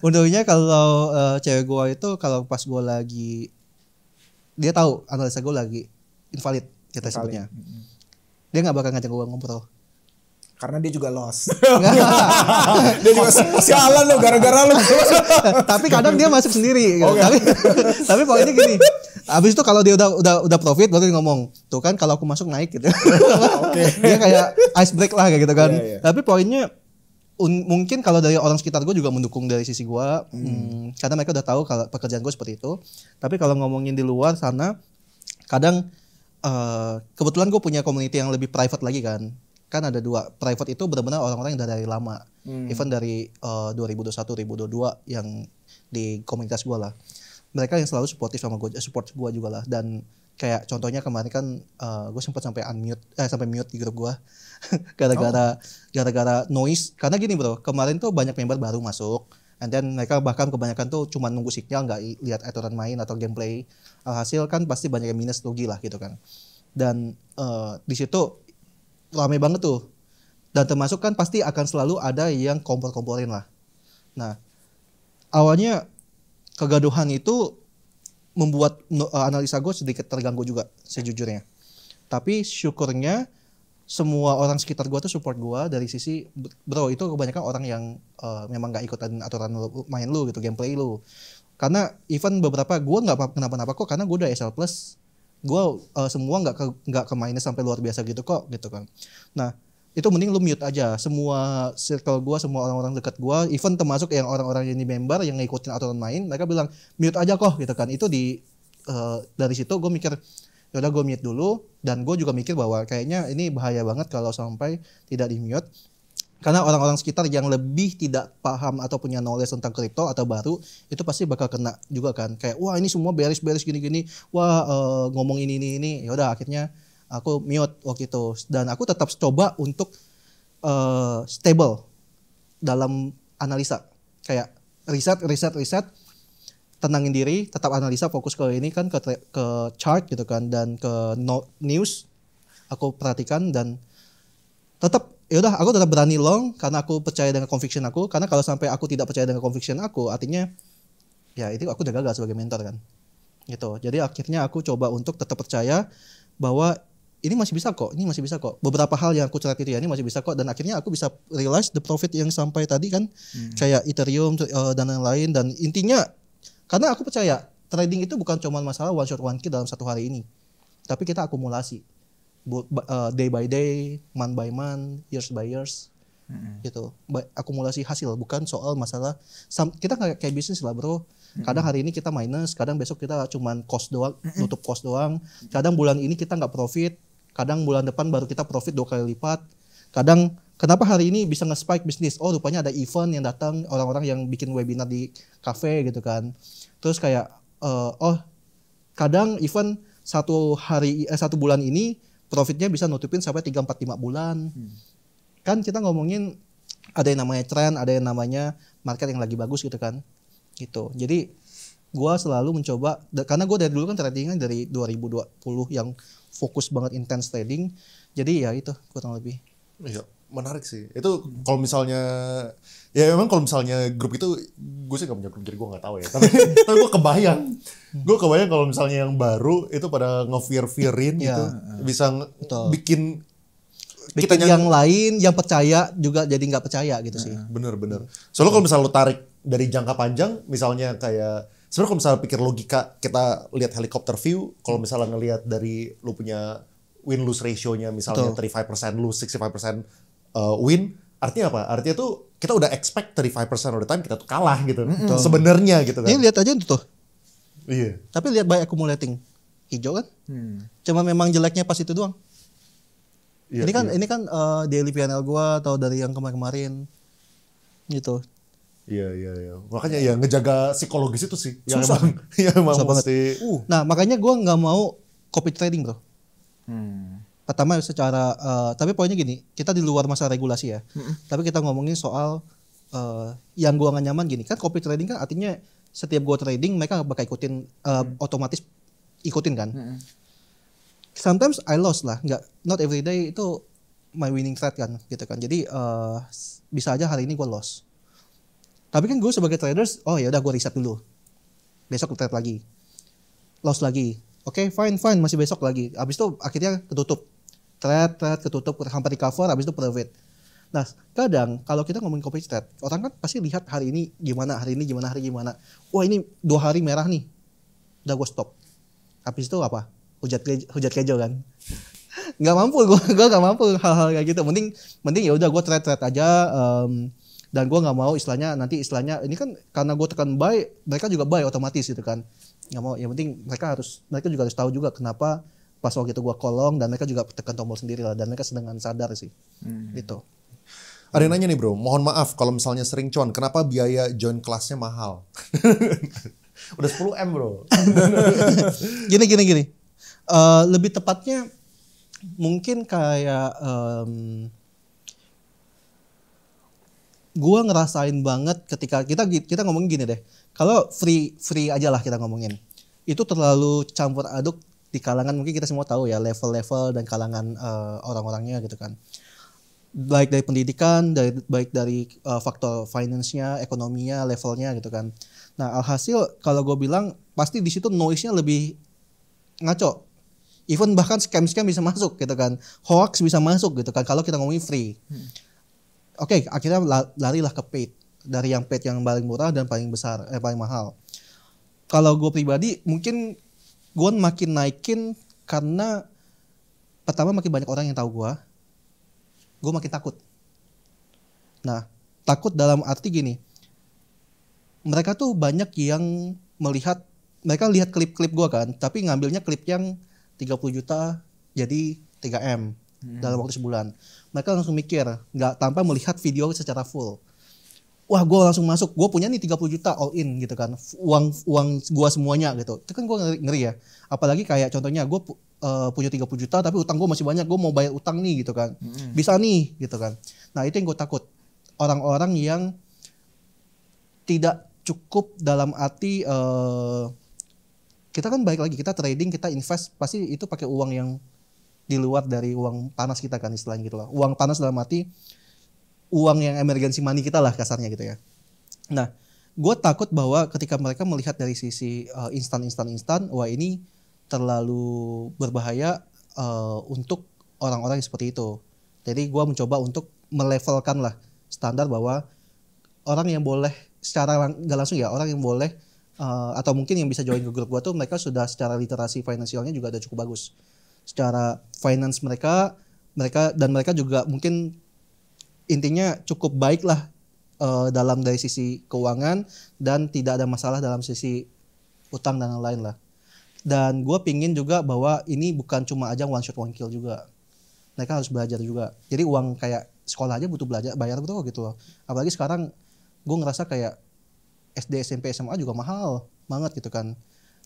Untungnya kalau cewek gue itu kalau pas gue lagi, dia tahu analisa gue lagi invalid kita sebutnya. Dia nggak bakal ngajak gue ngobrol. Karena dia juga lost. Dia juga sialan lo gara-gara lo. Tapi kadang dia masuk sendiri. Gitu. Tapi poinnya gini. Abis itu kalau dia udah profit baru dia ngomong, tuh kan kalau aku masuk naik gitu. Dia kayak ice break lah kayak gitu kan. Tapi poinnya mungkin kalau dari orang sekitar gue juga mendukung dari sisi gue, karena mereka udah tahu kalau pekerjaan gue seperti itu. Tapi kalau ngomongin di luar sana, kadang kebetulan gue punya community yang lebih private lagi kan. Kan ada dua, private itu benar-benar orang-orang yang dari lama, even dari 2021-2022 yang di komunitas gue lah. Mereka yang selalu supportive sama gue, support gue juga lah. Dan kayak contohnya kemarin kan gue sempat sampai mute di grup gue gara-gara noise. Karena gini bro, kemarin tuh banyak member baru masuk, and then mereka bahkan kebanyakan tuh cuma nunggu signal, nggak lihat aturan main atau gameplay. Alhasil kan pasti banyak yang minus, rugi lah gitu kan. Dan di situ ramai banget tuh. Dan termasuk kan pasti akan selalu ada yang kompor-komporin lah. Nah awalnya kegaduhan itu membuat analisa gue sedikit terganggu juga sejujurnya. Tapi syukurnya semua orang sekitar gue tuh support gue dari sisi, bro itu kebanyakan orang yang memang gak ikutan aturan main lu gitu, gameplay lu. Karena even beberapa gue gak kenapa-napa kok, karena gue udah SL plus. Gue semua gak ke minus sampai luar biasa gitu kok gitu kan. Nah itu mending lu mute aja semua circle gue, semua orang-orang dekat gue, even termasuk yang orang-orang yang di member yang ngikutin aturan main, mereka bilang mute aja kok gitu kan. Itu dari situ gue mikir yaudah gue mute dulu. Dan gue juga mikir bahwa kayaknya ini bahaya banget kalau sampai tidak di mute, karena orang-orang sekitar yang lebih tidak paham atau punya knowledge tentang kripto atau baru itu pasti bakal kena juga kan. Kayak wah ini semua beres gini-gini, wah ngomong ini. Yaudah akhirnya aku mute waktu itu. Dan aku tetap coba untuk stable dalam analisa. Kayak riset, tenangin diri, tetap analisa, fokus ke ini kan, ke chart gitu kan, dan ke news aku perhatikan. Dan tetap yaudah aku tetap berani long karena aku percaya dengan conviction aku. Karena kalau sampai aku tidak percaya dengan conviction aku, artinya ya itu aku udah gagal sebagai mentor kan gitu. Jadi akhirnya aku coba untuk tetap percaya bahwa ini masih bisa kok, beberapa hal yang aku cerat itu ya ini masih bisa kok. Dan akhirnya aku bisa realize the profit yang sampai tadi kan, kayak Ethereum dan lain-lain. Dan intinya karena aku percaya trading itu bukan cuma masalah one shot one kill dalam satu hari ini, tapi kita akumulasi day by day, month by month, years by years, gitu. Akumulasi hasil, bukan soal masalah kita kayak bisnis lah bro. Kadang hari ini kita minus, kadang besok kita cuman cost doang, nutup cost doang. Kadang bulan ini kita nggak profit, kadang bulan depan baru kita profit 2 kali lipat. Kadang kenapa hari ini bisa nge-spike bisnis? Oh rupanya ada event yang datang, orang-orang yang bikin webinar di cafe gitu kan. Terus kayak kadang event satu bulan ini profitnya bisa nutupin sampai 3-4-5 bulan. Kan kita ngomongin ada yang namanya tren, ada yang namanya market yang lagi bagus gitu kan. Gitu. Jadi gua selalu mencoba, karena gue dari dulu kan tradingnya dari 2020 yang fokus banget intense trading. Jadi ya itu kurang lebih. Iya, menarik sih. Itu kalau misalnya ya memang kalau misalnya grup itu gue sih gak punya grup jadi gue nggak tahu ya. Tapi gue kebayang. Gue kebayang kalau misalnya yang baru itu pada nge-fear-fearin gitu bisa bikin yang lain yang percaya juga jadi nggak percaya gitu sih. Bener. Soalnya kalau misalnya lo tarik dari jangka panjang, misalnya kayak sebenarnya kalau misalnya pikir logika kita lihat helikopter view, kalau misalnya ngelihat dari lo punya win-lose ratio-nya misalnya 35% lose, 65% win, artinya apa? Artinya tuh kita udah expect 35% of the time kita tuh kalah gitu. Sebenarnya gitu kan. Ini lihat aja itu tuh. Iya. Tapi lihat by accumulating. Hijau kan? Cuma memang jeleknya pas itu doang. Iya, ini kan daily PNL gua atau dari yang kemarin-kemarin gitu. Iya. Makanya ya ngejaga psikologis itu sih. Susah. Yang emang Susah mesti. Nah makanya gua nggak mau copy trading bro. Pertama secara tapi poinnya gini, kita di luar masa regulasi ya. Tapi kita ngomongin soal yang gua nggak nyaman gini, kan copy trading kan artinya setiap gua trading mereka bakal ikutin otomatis ikutin kan. Sometimes I lost lah, not every day itu my winning trade kan gitu kan. Jadi bisa aja hari ini gua loss. Tapi kan gue sebagai traders, oh ya udah gua reset dulu. Besok trade lagi. Loss lagi. Oke, fine, masih besok lagi. Habis itu akhirnya ketutup. Trade ketutup, hampir recover, habis itu profit. Nah, kadang kalau kita ngomongin copy trade, orang kan pasti lihat hari ini gimana. Wah, ini 2 hari merah nih. Udah gue stop. Habis itu apa? Hujat kejo kan. Nggak mampu, gue nggak mampu hal-hal kayak gitu. Mending ya udah gue trade aja. Dan gue nggak mau istilahnya ini kan karena gue tekan buy, mereka juga buy otomatis gitu kan. Nggak mau, yang penting mereka juga harus tahu juga kenapa pas waktu itu gua kolong, dan mereka juga tekan tombol sendiri lah, dan mereka dengan sadar sih. Gitu. Ada yang nanya nih bro, mohon maaf kalau misalnya sering cuan, kenapa biaya join kelasnya mahal? Udah 10M bro. Gini. Lebih tepatnya mungkin kayak gua ngerasain banget ketika kita ngomongin gini deh. Kalau free aja lah kita ngomongin. Itu terlalu campur aduk di kalangan, mungkin kita semua tahu ya level-level dan kalangan orang-orangnya gitu kan. Baik dari pendidikan, baik dari faktor finance-nya, ekonominya, levelnya gitu kan. Nah, alhasil kalau gue bilang pasti di situ noise-nya lebih ngaco. Even bahkan scam bisa masuk gitu kan. Hoax bisa masuk gitu kan kalau kita ngomongin free. Oke, akhirnya larilah ke paid. Dari yang paid yang paling murah dan paling besar, paling mahal. Kalau gue pribadi mungkin gue makin naikin karena pertama makin banyak orang yang tahu gue makin takut. Nah, takut dalam arti gini, mereka tuh banyak yang mereka lihat klip-klip gue kan, tapi ngambilnya klip yang 30 juta jadi 3M dalam waktu sebulan. Mereka langsung mikir, tanpa melihat video secara full. Wah, gue langsung masuk, gue punya nih 30 juta all in gitu kan, uang gue semuanya gitu. Itu kan gue ngeri ya. Apalagi kayak contohnya gue punya 30 juta tapi utang gue masih banyak, gue mau bayar utang nih gitu kan. Bisa nih gitu kan. Nah itu yang gue takut. Orang-orang yang tidak cukup dalam arti kita kan balik lagi, kita trading, kita invest, pasti itu pakai uang yang di luar dari uang panas kita kan istilahnya gitu lah. Uang panas dalam arti uang yang emergency money kita lah kasarnya gitu ya. Nah, gue takut bahwa ketika mereka melihat dari sisi instan, wah ini terlalu berbahaya untuk orang-orang yang seperti itu. Jadi gue mencoba untuk melevelkan lah standar bahwa orang yang boleh secara nggak langsung ya, orang yang boleh atau mungkin yang bisa join ke grup gue tuh mereka sudah secara literasi finansialnya juga udah cukup bagus. Secara finance mereka juga mungkin intinya cukup baik lah dalam dari sisi keuangan dan tidak ada masalah dalam sisi utang dan lain-lain lah. Dan gue pingin juga bahwa ini bukan cuma aja one shot one kill juga. Mereka harus belajar juga. Jadi uang kayak sekolah aja butuh belajar bayar bro gitu loh. Apalagi sekarang gue ngerasa kayak SD, SMP, SMA juga mahal banget gitu kan.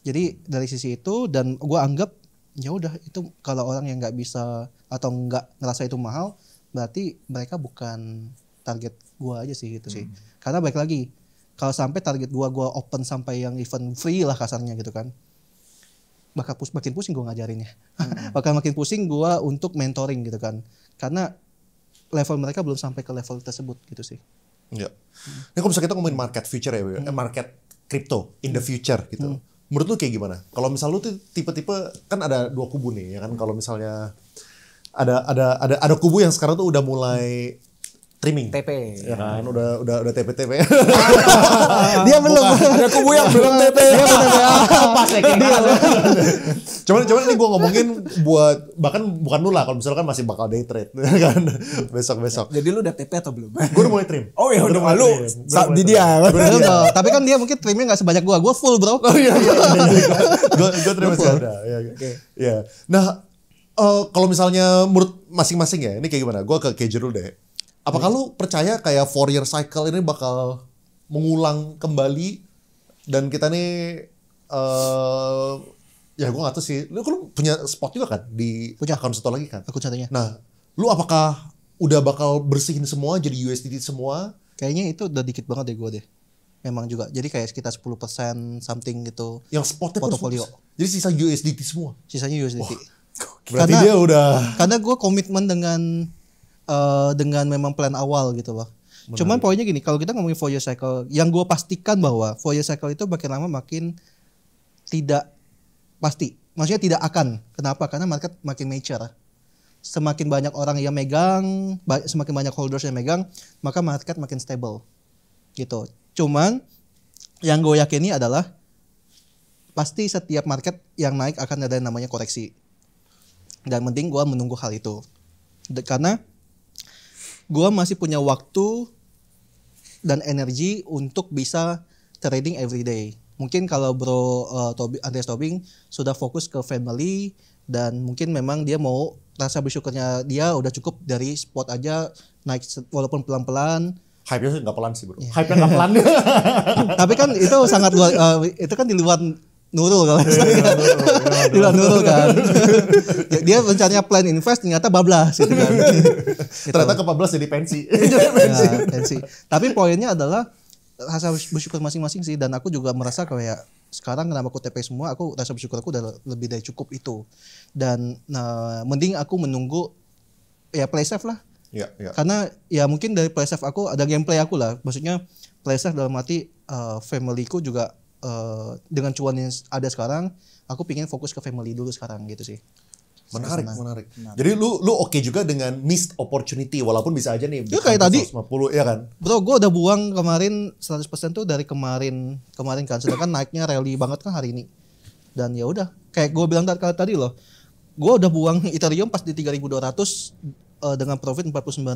Jadi dari sisi itu dan gue anggap ya udah itu kalau orang yang nggak bisa atau nggak ngerasa itu mahal berarti mereka bukan target gue aja sih gitu sih. Karena baik lagi kalau sampai target gue open sampai yang event free lah kasarnya gitu kan. Makin pusing gue ngajarinnya. Bakal makin pusing gue untuk mentoring gitu kan. Karena level mereka belum sampai ke level tersebut gitu sih. Iya. Ini kalau misalnya kita ngomongin market future ya, market crypto in the future gitu. Menurut lu kayak gimana? Kalau misal lu tuh tipe-tipe kan ada dua kubu nih ya kan. Kalau misalnya ada kubu yang sekarang tuh udah mulai trimming. TP. Ya kan, udah TP. Dia belum. Ada kubu yang belum TP. Dia belum TP. Pas ya dia. Cuman ini gue ngomongin buat bahkan bukan lu lah kalau misalkan masih bakal day trade kan besok. Jadi lu udah TP atau belum? Gue udah mulai trim. Oh ya udah lu di dia. Tapi kan dia mungkin trimnya nggak sebanyak gue full bro. Oh iya. Gue trim masih ada. Iya. Nah kalau misalnya menurut masing-masing ya ini kayak gimana? Gue ke Kejer dulu deh. Apakah lu percaya kayak 4-year cycle ini bakal mengulang kembali dan kita nih ya gue gak tahu sih, lu punya spot juga kan di akun satu lagi kan? Akun satunya. Nah, lu apakah udah bakal bersihin semua jadi USDT semua? Kayaknya itu udah dikit banget deh gue deh. Memang juga. Jadi kayak sekitar 10% something gitu. Yang spotnya portofolio. Jadi sisa USDT semua? Sisanya USDT. Berarti dia udah... Karena gue komitmen dengan memang plan awal gitu loh. Menarik. Cuman poinnya gini, kalau kita ngomongin 4-year cycle, yang gue pastikan bahwa 4-year cycle itu makin lama makin tidak pasti. Maksudnya tidak akan. Kenapa? Karena market makin mature. Semakin banyak orang yang megang, semakin banyak holders yang megang, maka market makin stable. Gitu. Cuman yang gue yakini adalah pasti setiap market yang naik akan ada yang namanya koreksi. Dan penting gue menunggu hal itu. Karena gue masih punya waktu dan energi untuk bisa trading every day. Mungkin kalau bro Andreas Tobing sudah fokus ke family dan mungkin memang dia mau rasa bersyukurnya dia udah cukup dari spot aja naik walaupun pelan-pelan. Hype-nya nggak pelan sih bro. Yeah. Hype-nya nggak pelan. Tapi kan itu sangat luar, itu kan di luar Nurul kalau di luar Nurul kan. Dia rencananya plan invest ternyata bablas gitu kan. Ternyata kebablas jadi pensi. Pensi. Tapi poinnya adalah rasa bersyukur masing-masing sih dan aku juga merasa kayak sekarang kenapa aku TP semua aku rasa bersyukur aku udah lebih dari cukup itu. Dan mending aku menunggu ya play safe lah. Ya. Karena ya mungkin dari play safe aku ada gameplay aku lah. Maksudnya play safe dalam arti familyku juga dengan cuan yang ada sekarang, aku pingin fokus ke family dulu sekarang gitu sih. Menarik. Jadi lu oke juga dengan missed opportunity walaupun bisa aja nih. Ya kayak tadi 150 ya kan. Bro, gue udah buang kemarin 100% tuh dari kemarin kan. Sedangkan naiknya rally banget kan hari ini. Dan ya udah, kayak gue bilang tadi loh. Gue udah buang Ethereum pas di 3.200 dengan profit 49.000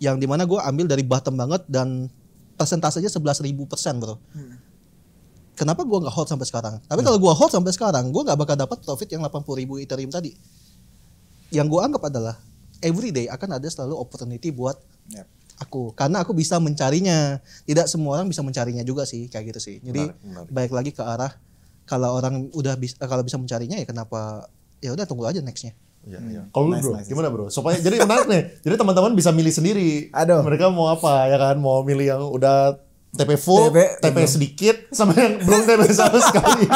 yang dimana gue ambil dari bottom banget dan persentasenya 11.000%, bro. Kenapa gue nggak hold sampai sekarang? Tapi kalau gue hold sampai sekarang, gue nggak bakal dapat profit yang 80.000 Ethereum tadi. Yang gue anggap adalah every day akan ada selalu opportunity buat aku, karena aku bisa mencarinya. Tidak semua orang bisa mencarinya juga sih, kayak gitu sih. Jadi balik lagi ke arah kalau orang udah kalau bisa mencarinya ya kenapa? Ya udah tunggu aja nextnya. Kalau lu bro, gimana bro? Supaya jadi menarik nih. Jadi teman-teman bisa milih sendiri. Aduh. Mereka mau apa ya kan? Mau milih yang udah TP full, TP sedikit, sama yang belum TP sama sekali.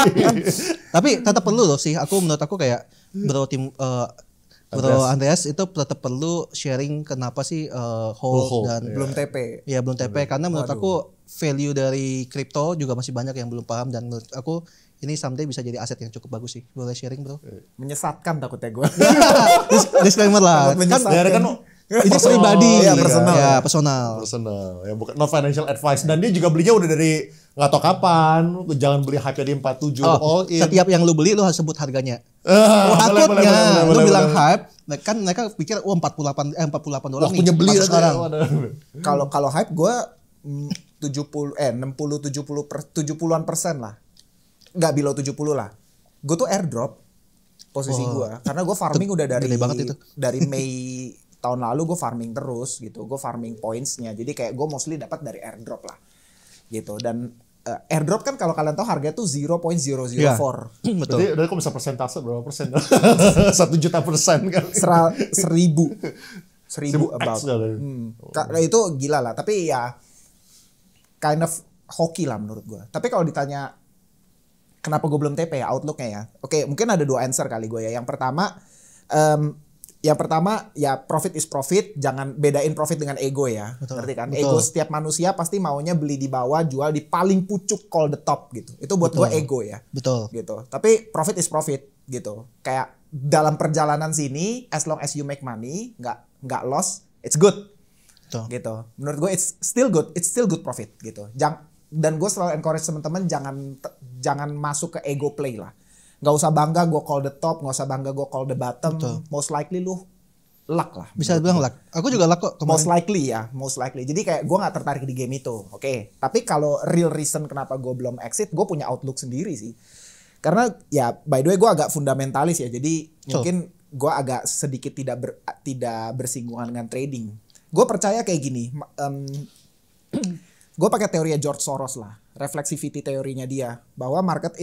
Tapi tetap perlu loh sih. Menurut aku kayak bro Andreas itu tetap perlu sharing kenapa sih hold dan belum TP. Ya belum TP karena menurut aku value dari kripto juga masih banyak yang belum paham dan menurut aku ini someday bisa jadi aset yang cukup bagus sih. Boleh sharing bro? Menyesatkan takutnya gue. Disclaimer lah. Kan Ini pribadi. Iya, personal. Ya, personal. Personal, ya bukan not financial advice. Dan dia juga belinya udah dari nggak tahu kapan. Jangan beli hype di 47 all in. Setiap yang lu beli lu harus sebut harganya. Boleh, Takutnya lu boleh, bilang boleh. hype, nah kan mereka pikir $48 dolar nih. Waktunya beli masuk sekarang. Kalau hype gue 70-an% lah. Nggak below 70 lah. Gue tuh airdrop posisi gue. Karena gue farming udah gede banget itu. dari Mei tahun lalu gue farming terus gitu. Gue farming pointsnya. Jadi kayak gue mostly dapat dari airdrop lah. Gitu. Dan airdrop kan kalau kalian tahu harganya tuh 0.004. Iya. Betul. Jadi kok bisa persentase berapa persen? 1 juta persen kan? 1000 about. X kali. Itu gila lah. Tapi ya kind of hoki lah menurut gue. Tapi kalau ditanya kenapa gue belum TP ya outlooknya ya. Oke, mungkin ada 2 answer kali gue ya. Yang pertama ya profit is profit, jangan bedain profit dengan ego ya. Ngerti kan? Betul. Ego setiap manusia pasti maunya beli di bawah, jual di paling pucuk, call the top gitu. Itu buat gue ego ya. Betul. Gitu. Tapi profit is profit gitu. Kayak dalam perjalanan sini as long as you make money, nggak loss, it's good. Betul. Gitu. Menurut gue it's still good profit gitu. Dan gue selalu encourage teman-teman jangan masuk ke ego play lah. Gak usah bangga gue call the top, gak usah bangga gue call the bottom. Betul. Most likely lu luck lah. Bisa bilang luck. Aku juga luck kok kemarin. Most likely. Jadi kayak gue gak tertarik di game itu. Oke. Tapi kalau real reason kenapa gue belum exit, gue punya outlook sendiri sih. Karena ya by the way gue agak fundamentalis ya. Jadi mungkin gue agak sedikit tidak bersinggungan dengan trading. Gue percaya kayak gini. Gue pakai teorinya George Soros lah, reflexivity teorinya dia, bahwa market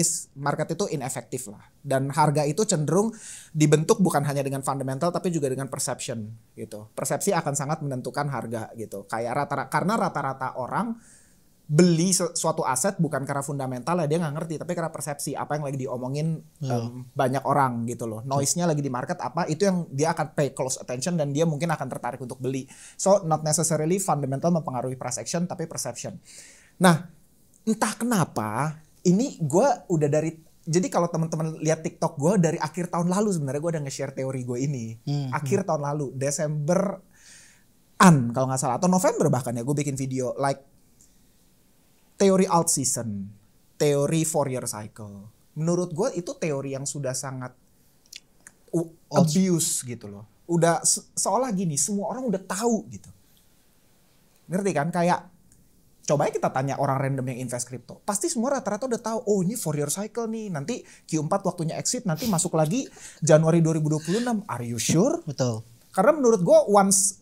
itu inefektif lah, dan harga itu cenderung dibentuk bukan hanya dengan fundamental tapi juga dengan perception gitu. Persepsi akan sangat menentukan harga gitu. Kayak karena rata-rata orang beli suatu aset bukan karena fundamental ya, dia nggak ngerti, tapi karena persepsi apa yang lagi diomongin banyak orang gitu loh. Noise-nya lagi di market apa, itu yang dia akan pay close attention dan dia mungkin akan tertarik untuk beli. So not necessarily fundamental mempengaruhi price action, tapi perception. Nah, entah kenapa ini gue udah jadi kalau teman-teman lihat TikTok gue dari akhir tahun lalu sebenarnya gue udah nge-share teori gue ini. Akhir tahun lalu, Desember-an kalau nggak salah, atau November bahkan ya, gue bikin video like teori alt season, teori Fourier cycle. Menurut gue itu teori yang sudah sangat abuse gitu loh. Udah seolah gini, semua orang udah tahu gitu. Ngerti kan? Kayak coba ya kita tanya orang random yang invest crypto. Pasti semua rata-rata udah tahu, oh ini Fourier cycle nih. Nanti Q4 waktunya exit, nanti masuk lagi Januari 2026. Are you sure? Betul. Karena menurut gue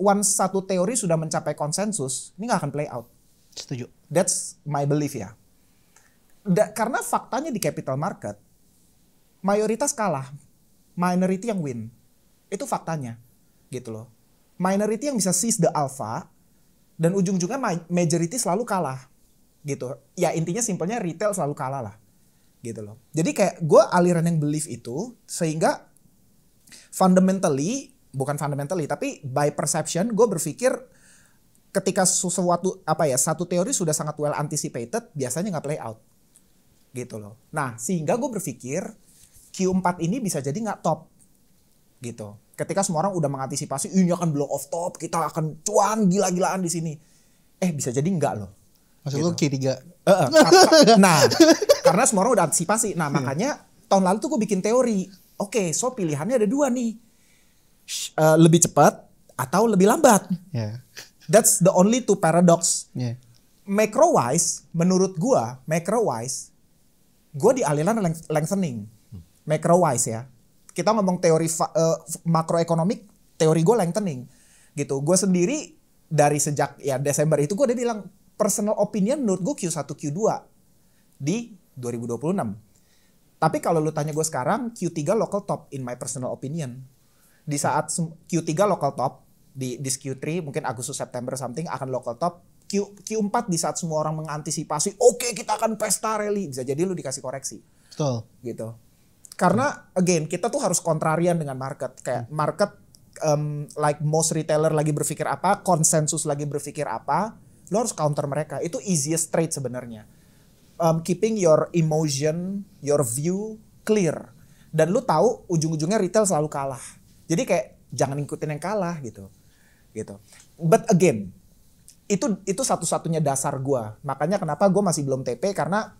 once satu teori sudah mencapai konsensus, ini gak akan play out. Setuju. That's my belief ya. Karena faktanya di capital market, mayoritas kalah, minority yang win. Itu faktanya, gitu loh. Minority yang bisa seize the alpha, dan ujung-ujungnya majority selalu kalah, gitu. Ya intinya simpelnya retail selalu kalah lah, gitu loh. Jadi kayak gue aliran yang belief itu, sehingga bukan fundamentally, tapi by perception gue berpikir ketika satu teori sudah sangat well anticipated, biasanya nggak play out, gitu loh. Nah, sehingga gue berpikir Q4 ini bisa jadi nggak top, gitu. Ketika semua orang udah mengantisipasi ini akan blow off top, kita akan cuan gila-gilaan di sini. Bisa jadi nggak loh. Maksud gitu. lu Q3. Nah, karena semua orang udah antisipasi. Nah, makanya tahun lalu tuh gue bikin teori. Oke, so pilihannya ada 2 nih. Lebih cepat atau lebih lambat. Yeah. That's the only 2 paradox. Yeah. Menurut gua, di aliran lengthening. Macro-wise ya. Kita ngomong teori makroekonomik, teori gua lengthening. Gitu. Gua sendiri dari sejak ya Desember itu gua udah bilang personal opinion menurut gua Q1, Q2 di 2026. Tapi kalau lu tanya gua sekarang, Q3 local top in my personal opinion. Di saat Q3 local top, di Q3 mungkin Agustus September something akan local top. Q4 di saat semua orang mengantisipasi oke, kita akan pesta rally, bisa jadi lu dikasih koreksi. Betul. Gitu. Karena again kita tuh harus kontrarian dengan market. Kayak market like most retailer lagi berpikir apa, konsensus lagi berpikir apa, lu harus counter mereka. Itu easiest trade sebenarnya. Keeping your emotion, your view clear. Dan lu tahu ujung-ujungnya retail selalu kalah. Jadi kayak jangan ikutin yang kalah gitu. gitu. But again, itu satu-satunya dasar gue. Makanya kenapa gue masih belum TP, karena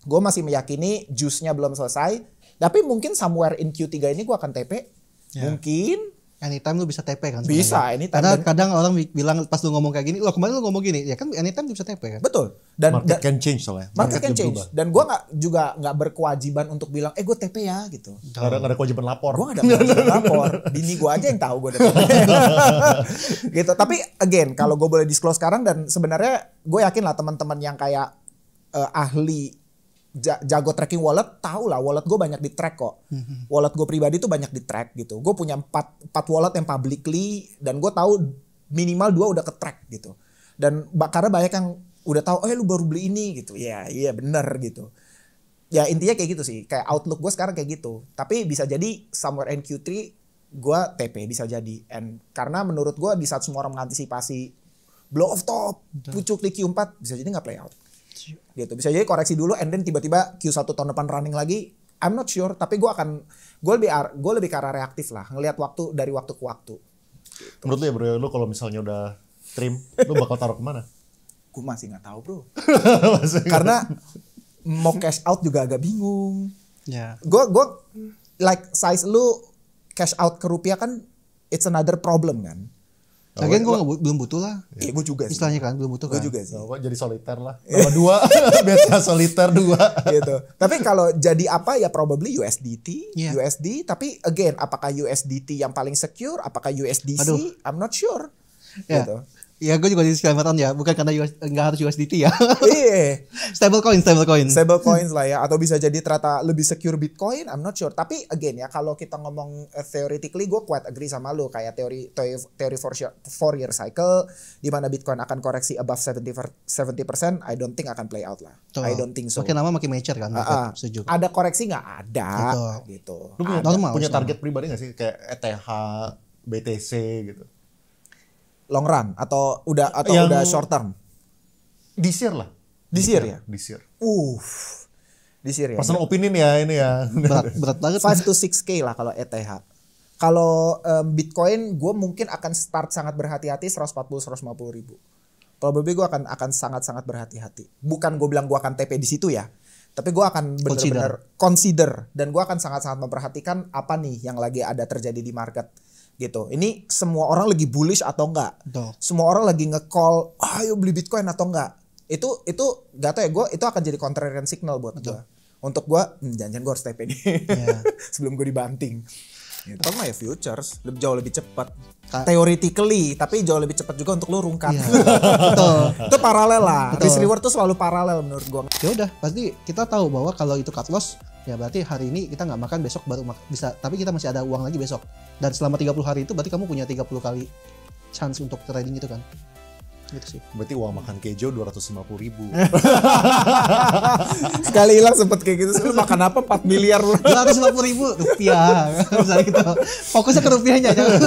gue masih meyakini juice-nya belum selesai. Tapi mungkin somewhere in Q3 ini gue akan TP. Mungkin. Anytime lu bisa TP kan? Bisa, sebenarnya. anytime. Karena kadang orang bilang pas lu ngomong kayak gini, lo kemarin lu ngomong gini, ya kan anytime lu bisa TP kan? Betul. Dan Market can change soalnya. Market can change. berubah. Dan gue nggak berkewajiban untuk bilang, gue TP ya gitu. Nggak ada kewajiban lapor. Gue gak ada kewajiban lapor. Bini gue aja yang tahu gue udah TP. Gitu. Tapi again, kalau gue boleh disclose sekarang, dan sebenarnya gue yakin lah teman-teman yang kayak ahli jago tracking wallet, tahu lah wallet gue banyak di track kok. Wallet gue pribadi tuh banyak di track gitu. Gue punya 4 wallet yang publicly, dan gue tahu minimal 2 udah ke track gitu. Dan karena banyak yang udah tahu, lu baru beli ini gitu. Iya bener gitu. Ya intinya kayak gitu sih. Kayak outlook gue sekarang kayak gitu. Tapi bisa jadi somewhere in Q3 gue TP, bisa jadi. And karena menurut gue di saat semua orang mengantisipasi blow off top, pucuk di Q4, bisa jadi nggak play out. Gitu. Bisa jadi koreksi dulu and then tiba-tiba Q1 tahun depan running lagi. I'm not sure, tapi gue lebih ke arah reaktif lah, ngelihat waktu dari waktu ke waktu. Gitu. Menurut lu ya bro, lu kalau misalnya udah trim, lu bakal taruh kemana? Gue masih nggak tahu bro. Karena mau cash out juga agak bingung. Ya. Gue like size lu cash out ke rupiah kan, it's another problem kan. Lagian gue belum butuh lah. Iya gue juga sih. Istilahnya kan belum butuh kan. Gue juga sih. Jadi soliter lah. Nama 2, beta soliter 2. Gitu. Tapi kalau jadi apa ya probably USDT, Yeah. USD. Tapi again, apakah USDT yang paling secure? Apakah USDC? Aduh. I'm not sure. Ya. Gitu. Ya gue juga di disclaimeran ya, bukan karena nggak harus USDT ya. Iya. Stable coin. Stable coins lah ya, atau bisa jadi ternyata lebih secure Bitcoin, I'm not sure. Tapi again ya, kalau kita ngomong theoretically, gue quite agree sama lu, kayak teori Fourier cycle di mana Bitcoin akan koreksi above 70%, I don't think akan play out lah. Tuh. I don't think so. Makin lama makin mature kan. Setuju. Ada koreksi nggak? Ada. Betul. Gitu. Lu Normal, punya normal. target pribadi gak sih? Kayak ETH, BTC gitu? Long run atau udah short term? This year lah. This year ya? This year. This year ya. Personal opinion ya ini ya. Berat banget. 5 to 6K lah kalau ETH. Kalau Bitcoin gue mungkin akan start sangat berhati-hati 140-150 ribu. Probably gue akan sangat-sangat berhati-hati. Bukan gue bilang gue akan TP di situ ya. Tapi gue akan benar-benar consider. Dan gue akan sangat-sangat memperhatikan apa nih yang lagi ada terjadi di market. Gitu. Ini semua orang lagi bullish atau enggak? Betul. Semua orang lagi nge-call, ayo beli Bitcoin atau enggak? Itu gak tau ya, itu akan jadi contrarian signal buat gue. Untuk gue, jangan-jangan gue harus TP nih. Yeah. Sebelum gue dibanting. Gitu. Atau ya futures, jauh lebih cepat. Theoretically, tapi jauh lebih cepat juga untuk lu rungkat. Iya. Betul. Itu paralel lah. Betul. Risk reward tuh selalu paralel menurut gue. Ya udah, pasti kita tahu bahwa kalau itu cut loss, ya berarti hari ini kita nggak makan, besok baru bisa. Tapi kita masih ada uang lagi besok. Dan selama 30 hari itu berarti kamu punya 30 kali chance untuk trading itu kan. Gitu sih. Berarti uang makan kejo 250 ribu. Sekali hilang sempet kayak gitu. Lu makan apa 4 miliar. 250 ribu rupiah. Misalnya gitu. Fokusnya ke rupiahnya. Jangan.